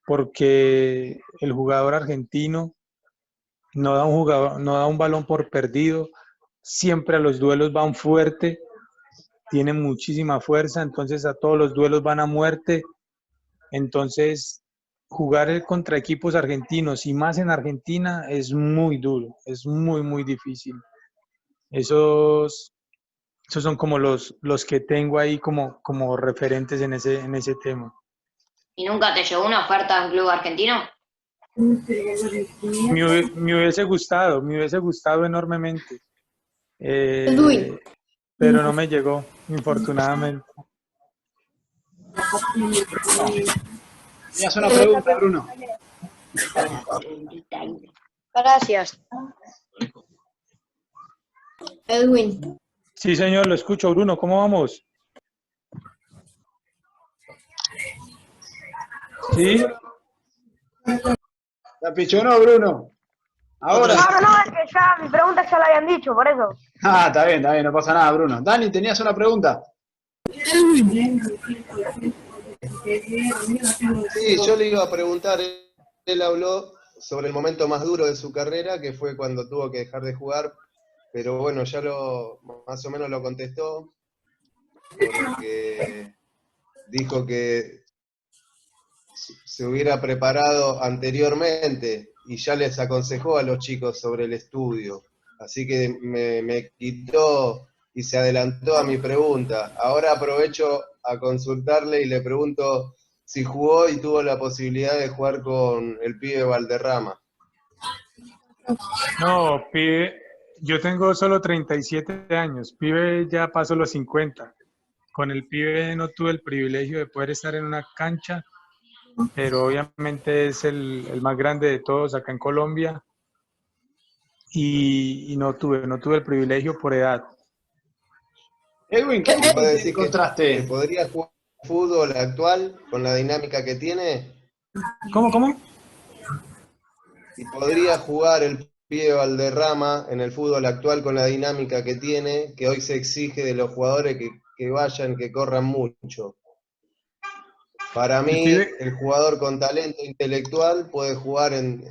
porque el jugador argentino no da un balón por perdido, siempre a los duelos van fuerte, tienen muchísima fuerza, entonces a todos los duelos van a muerte. Entonces, jugar contra equipos argentinos y más en Argentina es muy duro, es muy difícil. esos son como los que tengo ahí como referentes en ese tema. ¿Y nunca te llegó una oferta de un club argentino? Me hubiese gustado enormemente, pero no me llegó, infortunadamente. Tenías una pregunta, Bruno. Gracias. Edwin. Sí, señor, lo escucho. Bruno, ¿cómo vamos? ¿Sí? ¿La pichonó, Bruno? Ahora. No, es que ya mi pregunta ya la habían dicho, por eso. Ah, está bien, no pasa nada, Bruno. Dani, ¿tenías una pregunta? Sí, yo le iba a preguntar, él habló sobre el momento más duro de su carrera, que fue cuando tuvo que dejar de jugar, pero bueno, ya más o menos lo contestó, porque dijo que se hubiera preparado anteriormente y ya les aconsejó a los chicos sobre el estudio. Así que me quitó y se adelantó a mi pregunta. Ahora aprovecho a consultarle y le pregunto si jugó y tuvo la posibilidad de jugar con el pibe Valderrama. No, pibe, yo tengo solo 37 años, pibe ya pasó los 50. Con el pibe no tuve el privilegio de poder estar en una cancha, pero obviamente es el más grande de todos acá en Colombia y no tuve el privilegio por edad. Edwin, ¿qué encontraste? ¿Que podría jugar fútbol actual con la dinámica que tiene? ¿Cómo? ¿Y podría jugar el pibe Valderrama en el fútbol actual con la dinámica que tiene, que hoy se exige de los jugadores que vayan, que corran mucho? Para mí, el jugador con talento intelectual puede jugar en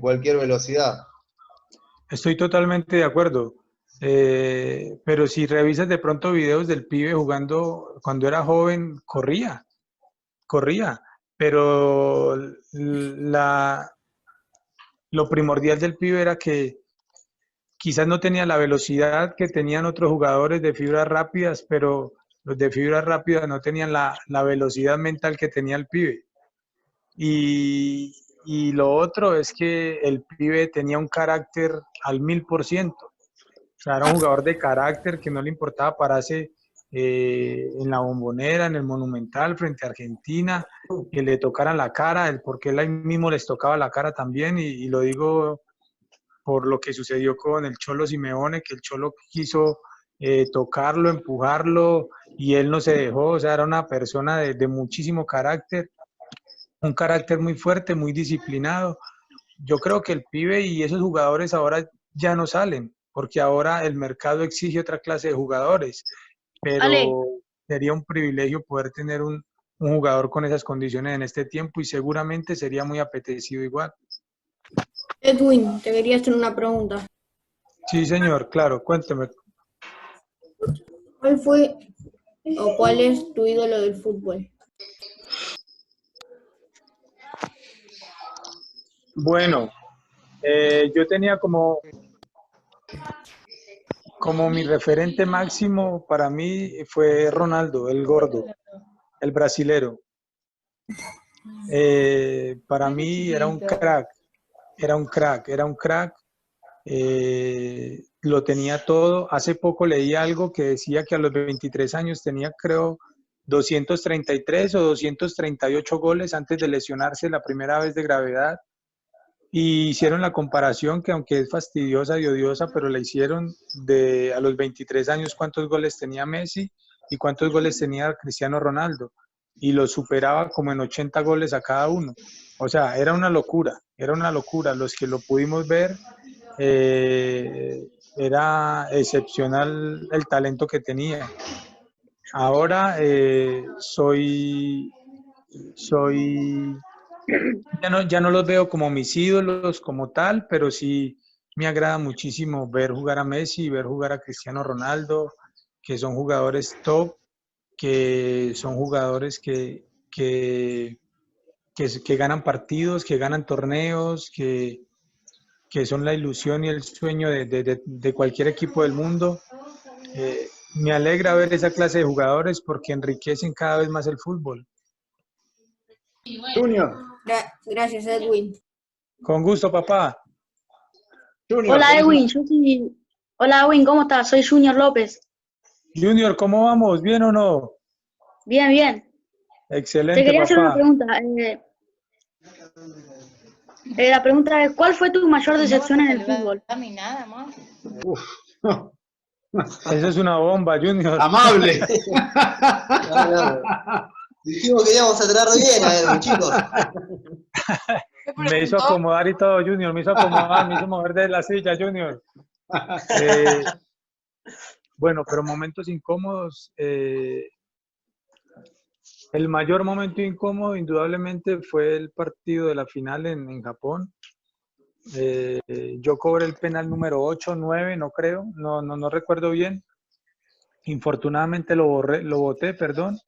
cualquier velocidad. Estoy totalmente de acuerdo. Pero si revisas de pronto videos del pibe jugando cuando era joven, corría, pero lo primordial del pibe era que quizás no tenía la velocidad que tenían otros jugadores de fibras rápidas, pero los de fibras rápidas no tenían la velocidad mental que tenía el pibe. Y lo otro es que el pibe tenía un carácter al 1000%. O sea, era un jugador de carácter que no le importaba pararse en la Bombonera, en el Monumental, frente a Argentina, que le tocaran la cara, porque él ahí mismo les tocaba la cara también, y lo digo por lo que sucedió con el Cholo Simeone, que el Cholo quiso tocarlo, empujarlo, y él no se dejó. O sea, era una persona de muchísimo carácter, un carácter muy fuerte, muy disciplinado. Yo creo que el pibe y esos jugadores ahora ya no salen, porque ahora el mercado exige otra clase de jugadores, pero sería un privilegio poder tener un jugador con esas condiciones en este tiempo y seguramente sería muy apetecido igual. Edwin, te quería hacer una pregunta. Sí, señor, claro, cuénteme. ¿Cuál fue o cuál es tu ídolo del fútbol? Bueno, yo tenía como mi referente máximo para mí fue Ronaldo, el gordo, el brasilero. Para mí era un crack, lo tenía todo. Hace poco leí algo que decía que a los 23 años tenía, creo, 233 o 238 goles antes de lesionarse la primera vez de gravedad. Y hicieron la comparación, que aunque es fastidiosa y odiosa, pero la hicieron de a los 23 años cuántos goles tenía Messi y cuántos goles tenía Cristiano Ronaldo. Y lo superaba como en 80 goles a cada uno. O sea, era una locura. Los que lo pudimos ver, era excepcional el talento que tenía. Ahora ya no los veo como mis ídolos como tal, pero sí me agrada muchísimo ver jugar a Messi y ver jugar a Cristiano Ronaldo, que son jugadores top, que son jugadores que ganan partidos, que ganan torneos, que que son la ilusión y el sueño de cualquier equipo del mundo. Me alegra ver esa clase de jugadores porque enriquecen cada vez más el fútbol. Junior. Gracias, Edwin. Con gusto, papá. Junior, Hola Edwin, Hola Edwin, ¿cómo estás? Soy Junior López. Junior, ¿cómo vamos? ¿Bien o no? Bien, bien. Excelente, Te quería hacer una papá. pregunta. La pregunta es, ¿cuál fue tu mayor decepción en el fútbol? A mí nada más. Uf. Eso es una bomba, Junior. Amable. Dijimos que íbamos a tratar bien a Edwin, chicos. Me hizo acomodar y todo, Junior. Me hizo acomodar, me hizo mover de la silla, Junior. Bueno, pero momentos incómodos. El mayor momento incómodo, indudablemente, fue el partido de la final en Japón. Yo cobré el penal número 8, 9, no creo, no recuerdo bien. Infortunadamente lo boté, perdón.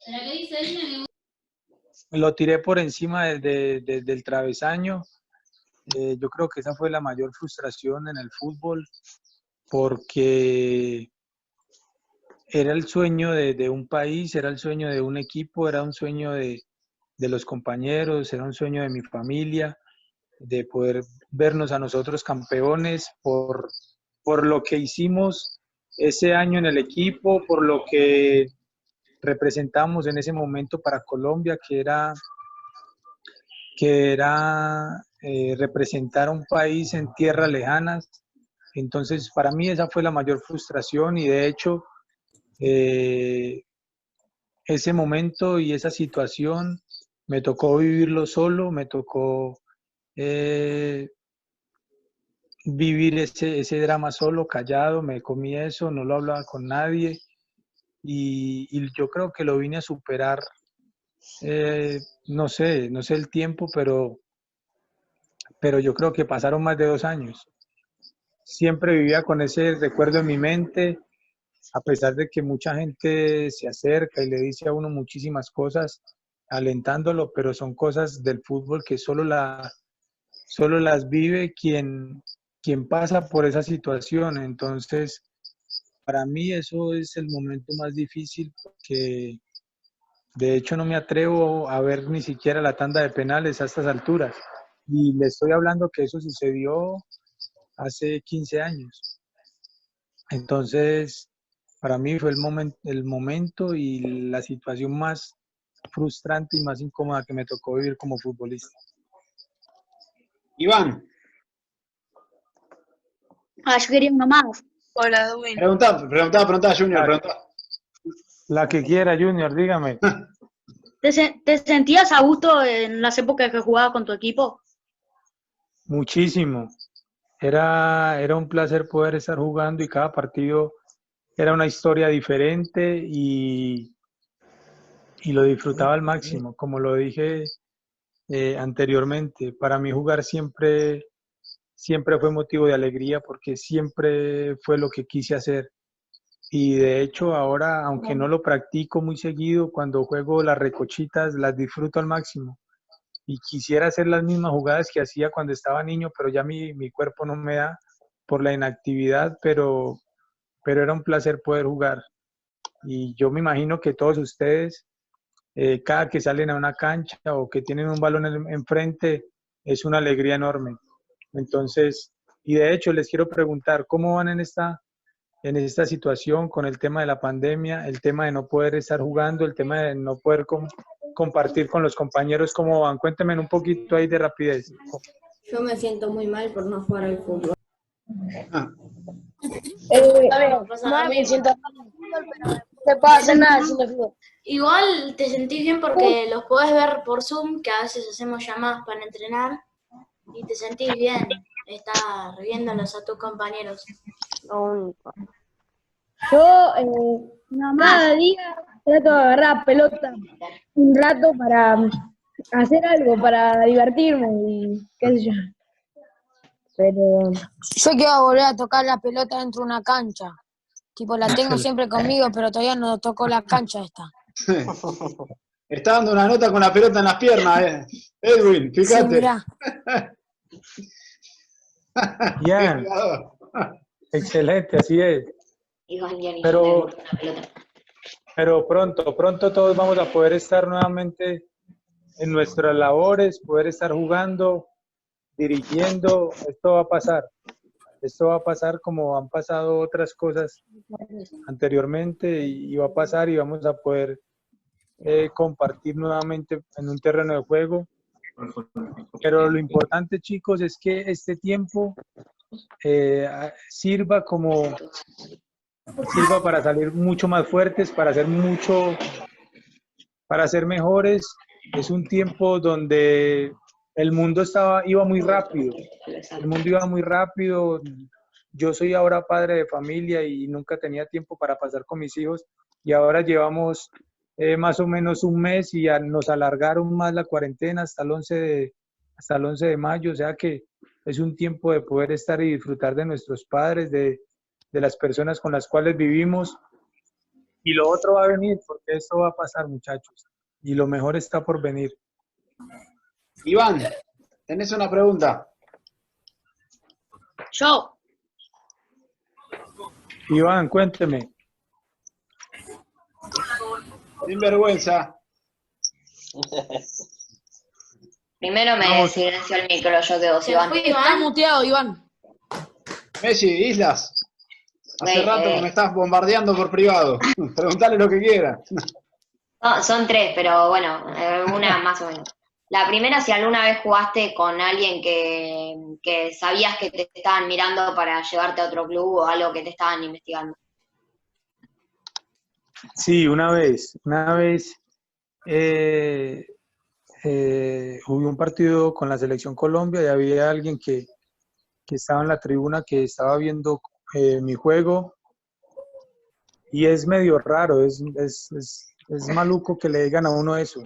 Lo tiré por encima del travesaño. Yo creo que esa fue la mayor frustración en el fútbol, porque era el sueño de un país, era el sueño de un equipo, era un sueño de los compañeros, era un sueño de mi familia, de poder vernos a nosotros campeones por lo que hicimos ese año en el equipo, por lo que representamos en ese momento para Colombia, que era representar a un país en tierras lejanas. Entonces, para mí esa fue la mayor frustración y de hecho, ese momento y esa situación me tocó vivirlo solo, me tocó vivir ese drama solo, callado, me comí eso, no lo hablaba con nadie y yo creo que lo vine a superar, no sé el tiempo, pero yo creo que pasaron más de 2 años. Siempre vivía con ese recuerdo en mi mente, a pesar de que mucha gente se acerca y le dice a uno muchísimas cosas, alentándolo, pero son cosas del fútbol que solo las vive quien pasa por esa situación. Entonces, para mí eso es el momento más difícil porque de hecho no me atrevo a ver ni siquiera la tanda de penales a estas alturas. Y le estoy hablando que eso sucedió hace 15 años. Entonces, para mí fue el momento y la situación más frustrante y más incómoda que me tocó vivir como futbolista. Iván. Yo quería uno más. Hola, Edwin. Preguntá, Junior, preguntá. La que quiera, Junior, dígame. ¿Te sentías a gusto en las épocas que jugabas con tu equipo? Muchísimo. Era un placer poder estar jugando y cada partido era una historia diferente y lo disfrutaba al máximo. Como lo dije anteriormente, para mí jugar siempre fue motivo de alegría porque siempre fue lo que quise hacer. Y de hecho ahora, aunque no lo practico muy seguido, cuando juego las recochitas las disfruto al máximo. Y quisiera hacer las mismas jugadas que hacía cuando estaba niño, pero ya mi cuerpo no me da por la inactividad, pero era un placer poder jugar. Y yo me imagino que todos ustedes, cada que salen a una cancha o que tienen un balón enfrente, es una alegría enorme. Entonces, y de hecho les quiero preguntar, ¿cómo van en esta situación con el tema de la pandemia, el tema de no poder estar jugando, el tema de no poder compartir con los compañeros? ¿Cómo van? Cuéntenme un poquito ahí de rapidez. Yo me siento muy mal por no jugar al fútbol. No me siento mal, pero no te puedo hacer nada haciendo fútbol. Igual te sentís bien porque los podés ver por Zoom, que a veces hacemos llamadas para entrenar, y te sentís bien, estás viéndolos a tus compañeros. Yo cada día trato de agarrar pelota un rato para hacer algo, para divertirme y qué sé yo. Pero Yo quiero volver a tocar la pelota dentro de una cancha. Tipo, la tengo siempre conmigo, pero todavía no tocó la cancha esta. Está dando una nota con la pelota en las piernas, Edwin, fíjate. Sí, mirá. Bien, excelente, así es. Iván ya ni Pero, siquiera corta una pelota. pero pronto todos vamos a poder estar nuevamente en nuestras labores, poder estar jugando, dirigiendo. Esto va a pasar como han pasado otras cosas anteriormente y va a pasar y vamos a poder compartir nuevamente en un terreno de juego. Pero lo importante, chicos, es que este tiempo sirva para salir mucho más fuertes, para ser mejores. Es un tiempo donde el mundo iba muy rápido. El mundo iba muy rápido. Yo soy ahora padre de familia y nunca tenía tiempo para pasar con mis hijos. Y ahora llevamos más o menos un mes y nos alargaron más la cuarentena hasta el 11 de mayo. O sea que es un tiempo de poder estar y disfrutar de nuestros padres, de las personas con las cuales vivimos. Y lo otro va a venir, porque esto va a pasar, muchachos. Y lo mejor está por venir. Iván, tenés una pregunta. Yo. Iván, cuénteme. Sin vergüenza. Primero me silenció el micro, yo de vos, Iván. Está muteado, Iván. Messi, Islas. Hace rato que me estás bombardeando por privado. Preguntale lo que quieras. No, son tres, pero bueno, una más o menos. La primera, si alguna vez jugaste con alguien que sabías que te estaban mirando para llevarte a otro club o algo que te estaban investigando. Sí, una vez hubo un partido con la Selección Colombia y había alguien que estaba en la tribuna que estaba viendo mi juego y es medio raro, es maluco que le digan a uno eso.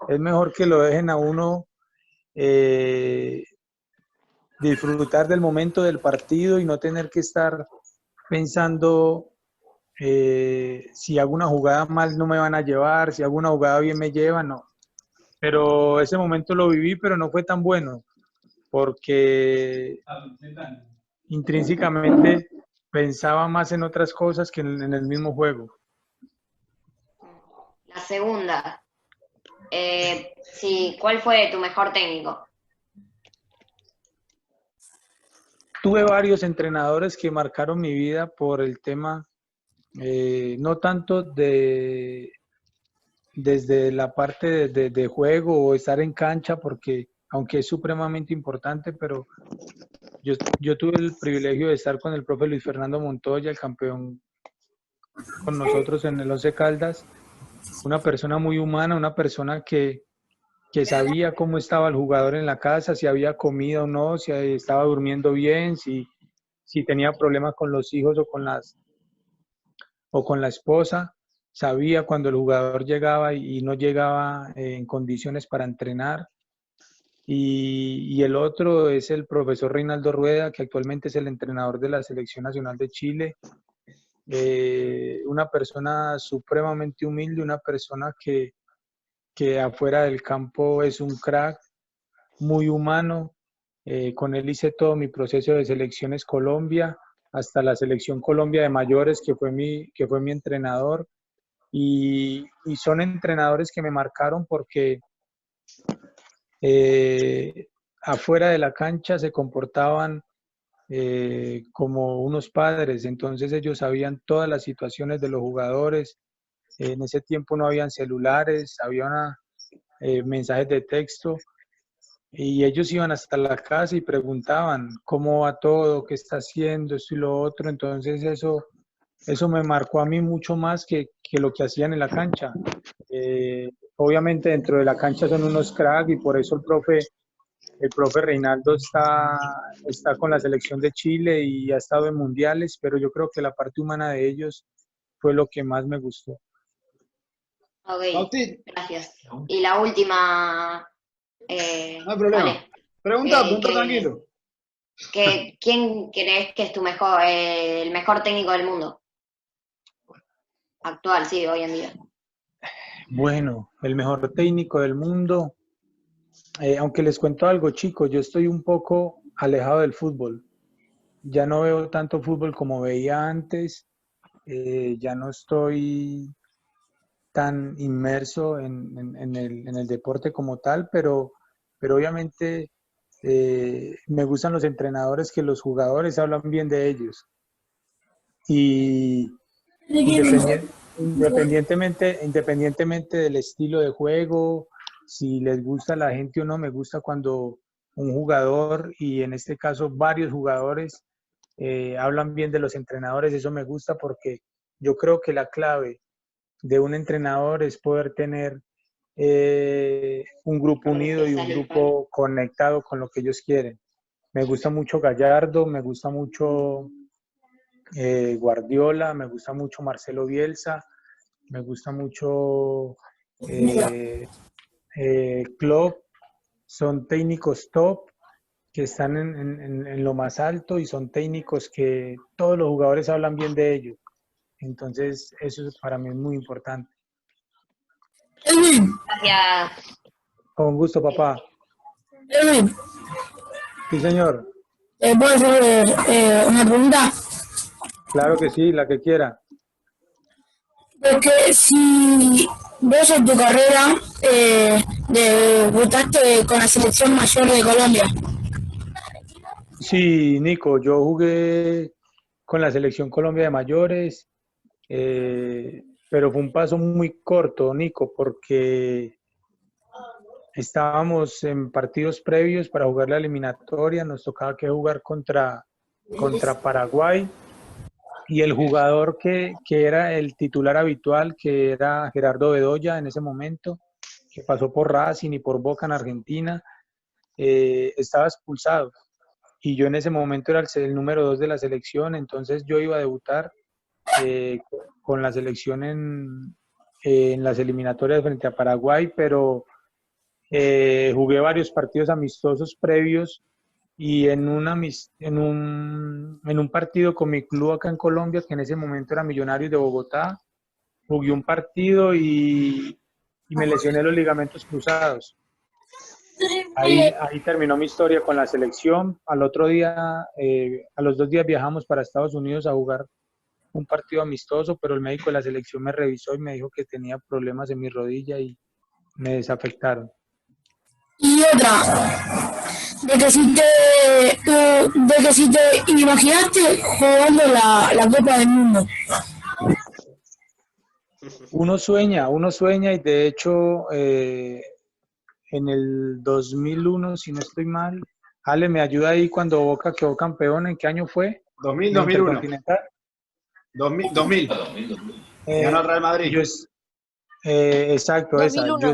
Es mejor que lo dejen a uno disfrutar del momento del partido y no tener que estar pensando si hago una jugada mal no me van a llevar, si hago una jugada bien me llevan, no. Pero ese momento lo viví, pero no fue tan bueno, porque intrínsecamente pensaba más en otras cosas que en el mismo juego. La segunda, ¿cuál fue tu mejor técnico? Tuve varios entrenadores que marcaron mi vida por el tema, no tanto desde la parte de juego o estar en cancha, porque aunque es supremamente importante, pero yo tuve el privilegio de estar con el profe Luis Fernando Montoya, el campeón con nosotros en el Once Caldas, una persona muy humana, una persona que sabía cómo estaba el jugador en la casa, si había comido o no, si estaba durmiendo bien, si tenía problemas con los hijos o con la esposa. Sabía cuando el jugador llegaba y no llegaba en condiciones para entrenar. Y el otro es el profesor Reinaldo Rueda, que actualmente es el entrenador de la Selección Nacional de Chile. Una persona supremamente humilde, una persona que afuera del campo es un crack, muy humano. Con él hice todo mi proceso de selecciones Colombia, hasta la selección Colombia de mayores, que fue mi entrenador. Y son entrenadores que me marcaron porque afuera de la cancha se comportaban como unos padres, entonces ellos sabían todas las situaciones de los jugadores. En ese tiempo no habían celulares, había mensajes de texto y ellos iban hasta la casa y preguntaban cómo va todo, qué está haciendo, esto y lo otro. Entonces eso me marcó a mí mucho más que lo que hacían en la cancha. Obviamente dentro de la cancha son unos cracks y por eso el profe Reinaldo está con la selección de Chile y ha estado en mundiales, pero yo creo que la parte humana de ellos fue lo que más me gustó. Ok, gracias. Y la última... no hay problema. Vale. Pregunta tranquilo. ¿Quién crees que es el mejor técnico del mundo? Actual, sí, hoy en día. Bueno, el mejor técnico del mundo, aunque les cuento algo, chicos, yo estoy un poco alejado del fútbol. ya no veo tanto fútbol como veía antes, ya no estoy tan inmerso en el deporte como tal, pero obviamente me gustan los entrenadores que los jugadores hablan bien de ellos. Y independientemente del estilo de juego, si les gusta a la gente o no, me gusta cuando un jugador, y en este caso varios jugadores, hablan bien de los entrenadores. Eso me gusta porque yo creo que la clave de un entrenador es poder tener un grupo unido y un grupo conectado con lo que ellos quieren. Me gusta mucho Gallardo, me gusta mucho Guardiola, me gusta mucho Marcelo Bielsa, me gusta mucho Klopp. Son técnicos top que están en lo más alto y son técnicos que todos los jugadores hablan bien de ellos. Entonces, eso para mí es muy importante. Gracias. Con gusto, papá. Edwin, Sí, señor. ¿puedo hacer una pregunta? Claro que sí, la que quiera. Porque si vos en tu carrera debutaste con la selección mayor de Colombia. Sí, Nico, yo jugué con la selección Colombia de mayores, pero fue un paso muy corto, Nico, porque estábamos en partidos previos para jugar la eliminatoria, nos tocaba que jugar contra Paraguay, y el jugador que era el titular habitual, que era Gerardo Bedoya en ese momento, que pasó por Racing y por Boca en Argentina, estaba expulsado. Y yo en ese momento era el número 2 de la selección, entonces yo iba a debutar con la selección en las eliminatorias frente a Paraguay, pero jugué varios partidos amistosos previos, y en un partido con mi club acá en Colombia, que en ese momento era Millonarios de Bogotá, jugué un partido y me lesioné los ligamentos cruzados. Ahí terminó mi historia con la selección. Al otro día, a los 2 días viajamos para Estados Unidos a jugar un partido amistoso, pero el médico de la selección me revisó y me dijo que tenía problemas en mi rodilla y me desafectaron. Y otra, de que si te imaginaste jugando la Copa del Mundo. Uno sueña y de hecho en el 2001, si no estoy mal, Ale, me ayuda ahí cuando Boca quedó campeón. ¿En qué año fue? 2000, 2001. 2000. Ganó el Real Madrid. Exacto, 2001.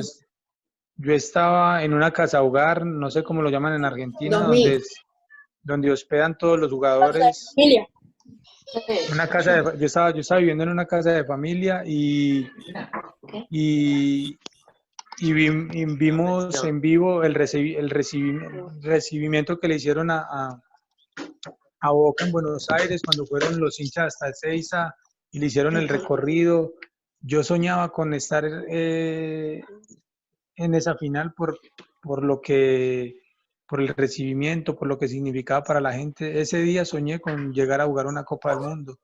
Yo estaba en una casa hogar, no sé cómo lo llaman en Argentina, 2000. donde hospedan todos los jugadores. Familia. Una casa yo estaba viviendo en una casa de familia y vimos en vivo el recibimiento que le hicieron a Boca en Buenos Aires cuando fueron los hinchas hasta Ezeiza y le hicieron el recorrido. Yo soñaba con estar en esa final por el recibimiento, por lo que significaba para la gente. Ese día soñé con llegar a jugar una Copa del Mundo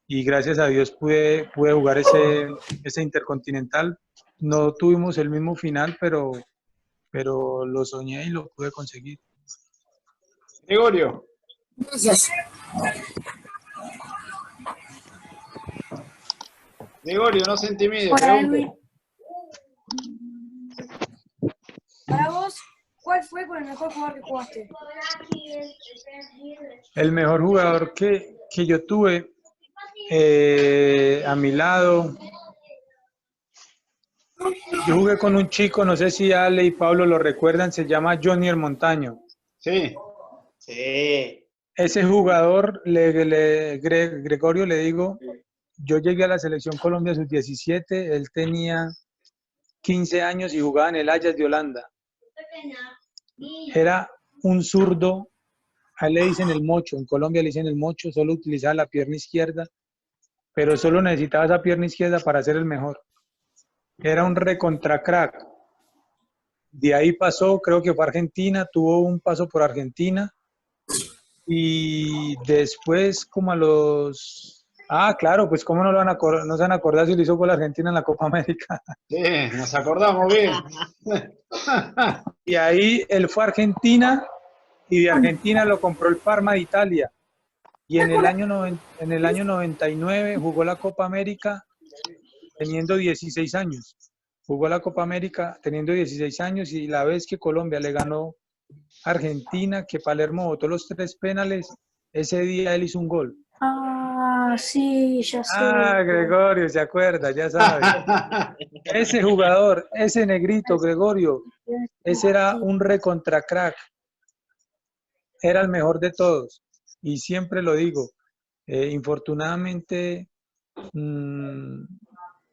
y gracias a Dios pude jugar ese Intercontinental. No tuvimos el mismo final, pero lo soñé y lo pude conseguir. Gregorio. Gracias. Gregorio, no se intimide. Hola, Pregunte. Edwin. Para vos, ¿cuál fue con el mejor jugador que jugaste? El mejor jugador que yo tuve a mi lado, yo jugué con un chico, no sé si Ale y Pablo lo recuerdan, se llama Johnny el Montaño. Sí. Sí. Ese jugador, Gregorio, le digo, yo llegué a la Selección Colombia sub-17, él tenía 15 años y jugaba en el Ajax de Holanda. Era un zurdo, a él le dicen el mocho, en Colombia le dicen el mocho, solo utilizaba la pierna izquierda, pero solo necesitaba esa pierna izquierda para ser el mejor. Era un recontra crack. De ahí pasó, creo que fue a Argentina, tuvo un paso por Argentina Y después, como a los... Ah, claro, pues cómo no lo van a no se van a acordar si lo hizo por la Argentina en la Copa América. Sí, nos acordamos bien. Y ahí él fue a Argentina y de Argentina lo compró el Parma de Italia. Y en el año 99 jugó la Copa América teniendo 16 años. Jugó la Copa América teniendo 16 años y la vez que Colombia le ganó a Argentina, que Palermo botó los 3 penales, ese día él hizo un gol. Ah, sí, ya sé. Ah, Gregorio, se acuerda, ya sabe. Ese jugador, ese negrito, Gregorio, ese era un recontra crack. Era el mejor de todos. Y siempre lo digo, infortunadamente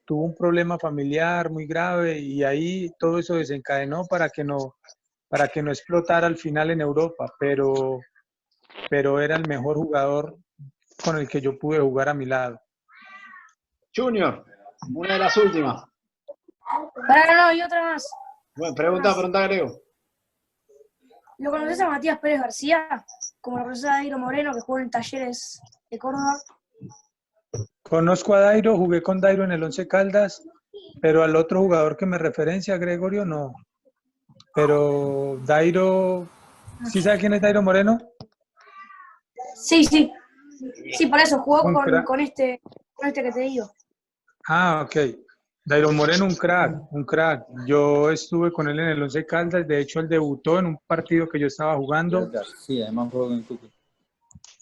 tuvo un problema familiar muy grave y ahí todo eso desencadenó para que no explotara al final en Europa, pero era el mejor jugador con el que yo pude jugar a mi lado. Junior, una de las últimas. No, y otra más. Bueno, pregunta, Grego. ¿Lo conoces a Matías Pérez García? Como la profesora Dairo Moreno, que jugó en Talleres de Córdoba. Conozco a Dairo, jugué con Dairo en el Once Caldas, pero al otro jugador que me referencia, Gregorio, no. Pero Dairo, ¿sí sabe quién es Dairo Moreno? Sí. Sí, por eso jugó con este que te digo. Ah, ok. Dairo Moreno, un crack. Yo estuve con él en el Once Caldas, de hecho él debutó en un partido que yo estaba jugando. Sí, además jugó en Tuque.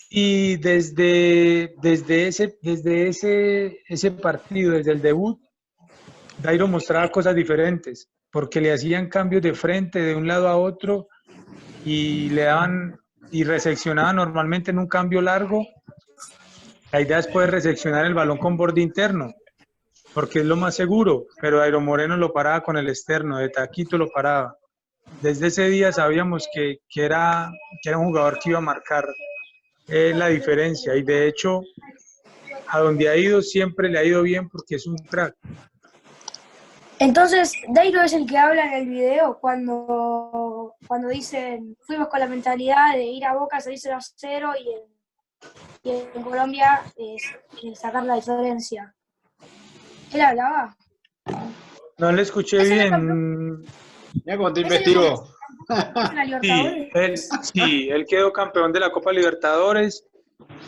Y desde ese partido, desde el debut, Dairo mostraba cosas diferentes, porque le hacían cambios de frente de un lado a otro y le daban y reseccionaba normalmente en un cambio largo. La idea es poder reseccionar el balón con borde interno, porque es lo más seguro, pero Dairo Moreno lo paraba con el externo, de taquito lo paraba. Desde ese día sabíamos que era un jugador que iba a marcar la diferencia, y de hecho a donde ha ido siempre le ha ido bien porque es un crack. Entonces, Dairo es el que habla en el video cuando dicen fuimos con la mentalidad de ir a Boca, salir 0-0 y en Colombia sacar la diferencia. ¿Él hablaba? No le escuché bien. Mira cómo te investigó. Él quedó campeón de la Copa Libertadores.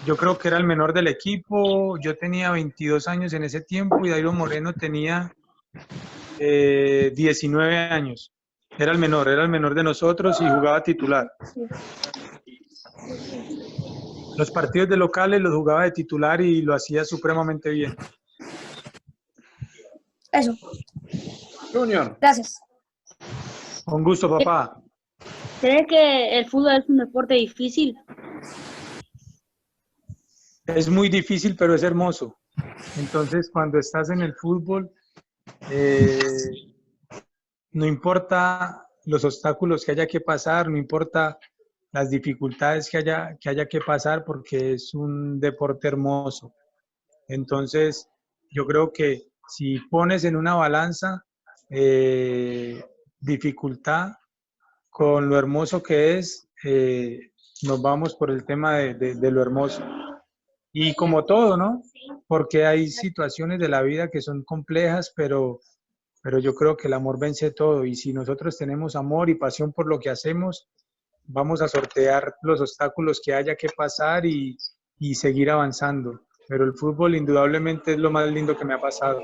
Yo creo que era el menor del equipo. Yo tenía 22 años en ese tiempo y Dairo Moreno tenía 19 años. Era el menor de nosotros y jugaba titular. Los partidos de locales los jugaba de titular y lo hacía supremamente bien. Eso. Junior. Gracias. Con gusto, papá. ¿Crees que el fútbol es un deporte difícil? Es muy difícil, pero es hermoso. Entonces, cuando estás en el fútbol, no importa los obstáculos que haya que pasar, no importa las dificultades que haya que pasar, porque es un deporte hermoso. Entonces, yo creo que si pones en una balanza dificultad con lo hermoso que es, nos vamos por el tema de lo hermoso. Y como todo, ¿no? Porque hay situaciones de la vida que son complejas, pero yo creo que el amor vence todo. Y si nosotros tenemos amor y pasión por lo que hacemos, vamos a sortear los obstáculos que haya que pasar y seguir avanzando. Pero el fútbol indudablemente es lo más lindo que me ha pasado.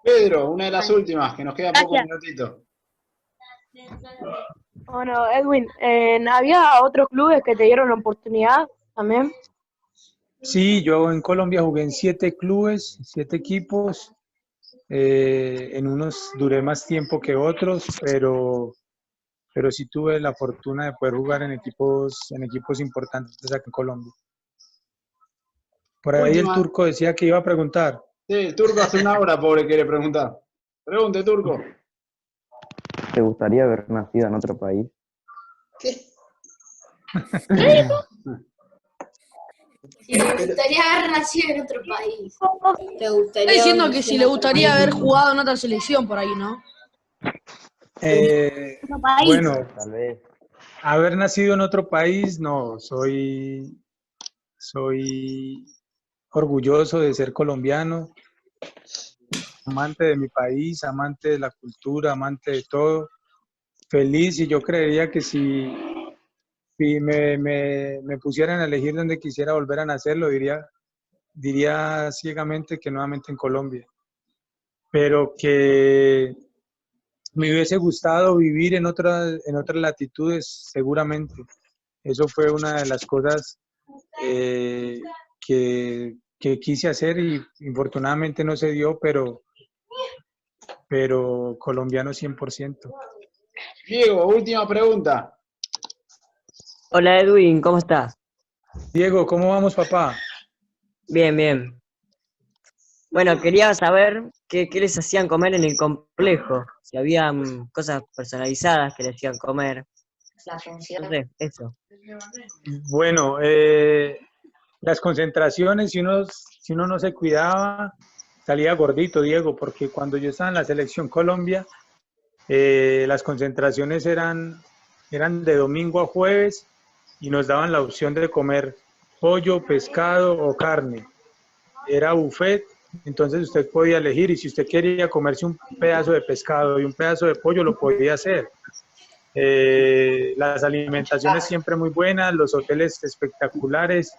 Pedro, una de las últimas, que nos queda poco minutito. Bueno, Edwin, ¿había otros clubes que te dieron la oportunidad también? Sí, yo en Colombia jugué en 7 clubes, 7 equipos. En unos duré más tiempo que otros, pero sí tuve la fortuna de poder jugar en equipos importantes aquí en Colombia. Por ahí Última. El Turco decía que iba a preguntar. Sí, el Turco hace una hora, pobre, quiere preguntar. Pregunte, Turco. ¿Te gustaría haber nacido en otro país? ¿Qué? ¿Qué dijo? Si le gustaría haber nacido en otro país. ¿Te gustaría Estoy diciendo que si le gustaría haber jugado en otra selección por ahí, ¿no? Bueno, Tal vez. Haber nacido en otro país, no, soy orgulloso de ser colombiano, amante de mi país, amante de la cultura, amante de todo, feliz, y yo creería que si me pusieran a elegir donde quisiera volver a nacer, lo diría ciegamente que nuevamente en Colombia, pero que me hubiese gustado vivir en otras latitudes, seguramente. Eso fue una de las cosas que quise hacer y infortunadamente no se dio, pero colombiano 100%. Diego, última pregunta. Hola Edwin, ¿cómo estás? Diego, ¿cómo vamos, papá? Bien, bien. Bueno, quería saber qué les hacían comer en el complejo, si había cosas personalizadas que les hacían comer. La función. No sé, eso. Bueno, las concentraciones, si uno no se cuidaba, salía gordito, Diego, porque cuando yo estaba en la selección Colombia, las concentraciones eran de domingo a jueves y nos daban la opción de comer pollo, pescado o carne. Era buffet, entonces usted podía elegir, y si usted quería comerse un pedazo de pescado y un pedazo de pollo, lo podía hacer. Las alimentaciones siempre muy buenas, los hoteles espectaculares.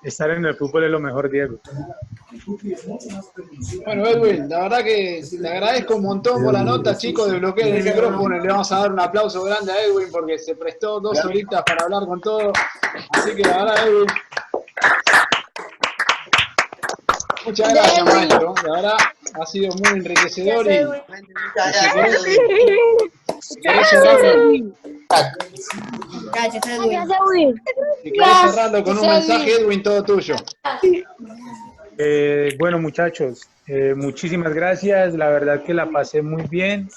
Estar en el fútbol es lo mejor, Diego. Bueno, Edwin, la verdad que le agradezco un montón por la nota, chicos, de bloquear el micrófono. Le vamos a dar un aplauso grande a Edwin porque se prestó 2 horitas para hablar con todo. Así que la verdad, Edwin, muchas gracias, maestro. La verdad, ha sido muy enriquecedor y si querés cerrarlo, Gracias, si querés cerrarlo con un mensaje, Edwin, todo tuyo. Bueno, muchachos, muchísimas gracias. La verdad que la pasé muy bien.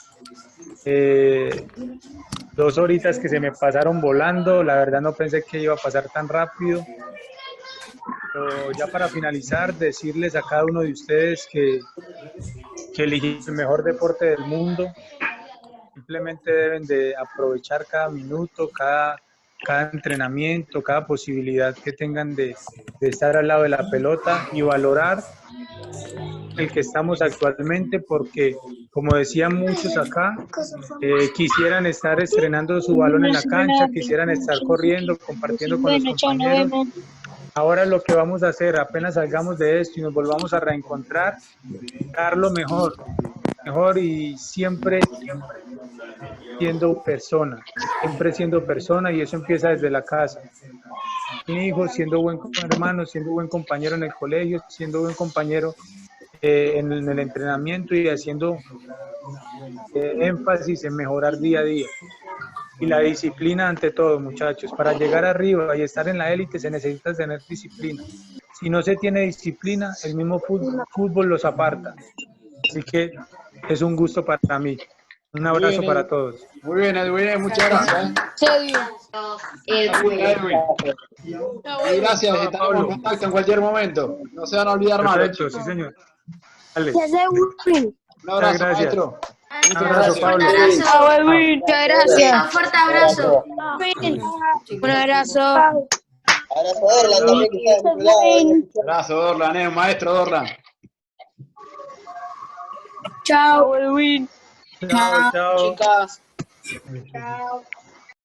2 horitas que se me pasaron volando. La verdad no pensé que iba a pasar tan rápido. Pero ya para finalizar, decirles a cada uno de ustedes que eligieron el mejor deporte del mundo. Simplemente deben de aprovechar cada minuto, cada entrenamiento, cada posibilidad que tengan de estar al lado de la pelota y valorar el que estamos actualmente, porque como decían muchos acá, quisieran estar estrenando su balón en la cancha, quisieran estar corriendo, compartiendo con los compañeros. Ahora lo que vamos a hacer, apenas salgamos de esto y nos volvamos a reencontrar, dar lo mejor y siempre siendo persona, y eso empieza desde la casa. Mi hijo siendo buen hermano, siendo buen compañero en el colegio, siendo buen compañero en el entrenamiento y haciendo énfasis en mejorar día a día. Y la disciplina ante todo, muchachos. Para llegar arriba y estar en la élite se necesita tener disciplina. Si no se tiene disciplina, el mismo fútbol los aparta. Así que es un gusto para mí. Un abrazo para todos. Muy bien, Edwin, muchas gracias. Edwin. Y gracias, estaremos en contacto en cualquier momento. No se van a olvidar más. Perfecto, sí, señor. Dale. Un abrazo, maestro. Un abrazo, Pablo. Chao, Edwin. Muchas gracias. Un fuerte abrazo. Un abrazo. Abrazo, Dorlan, también que está de tu lado. Abrazo, Dorlan, maestro Dorlan. Chao, Edwin. Chao, chao. Chicas. Chao.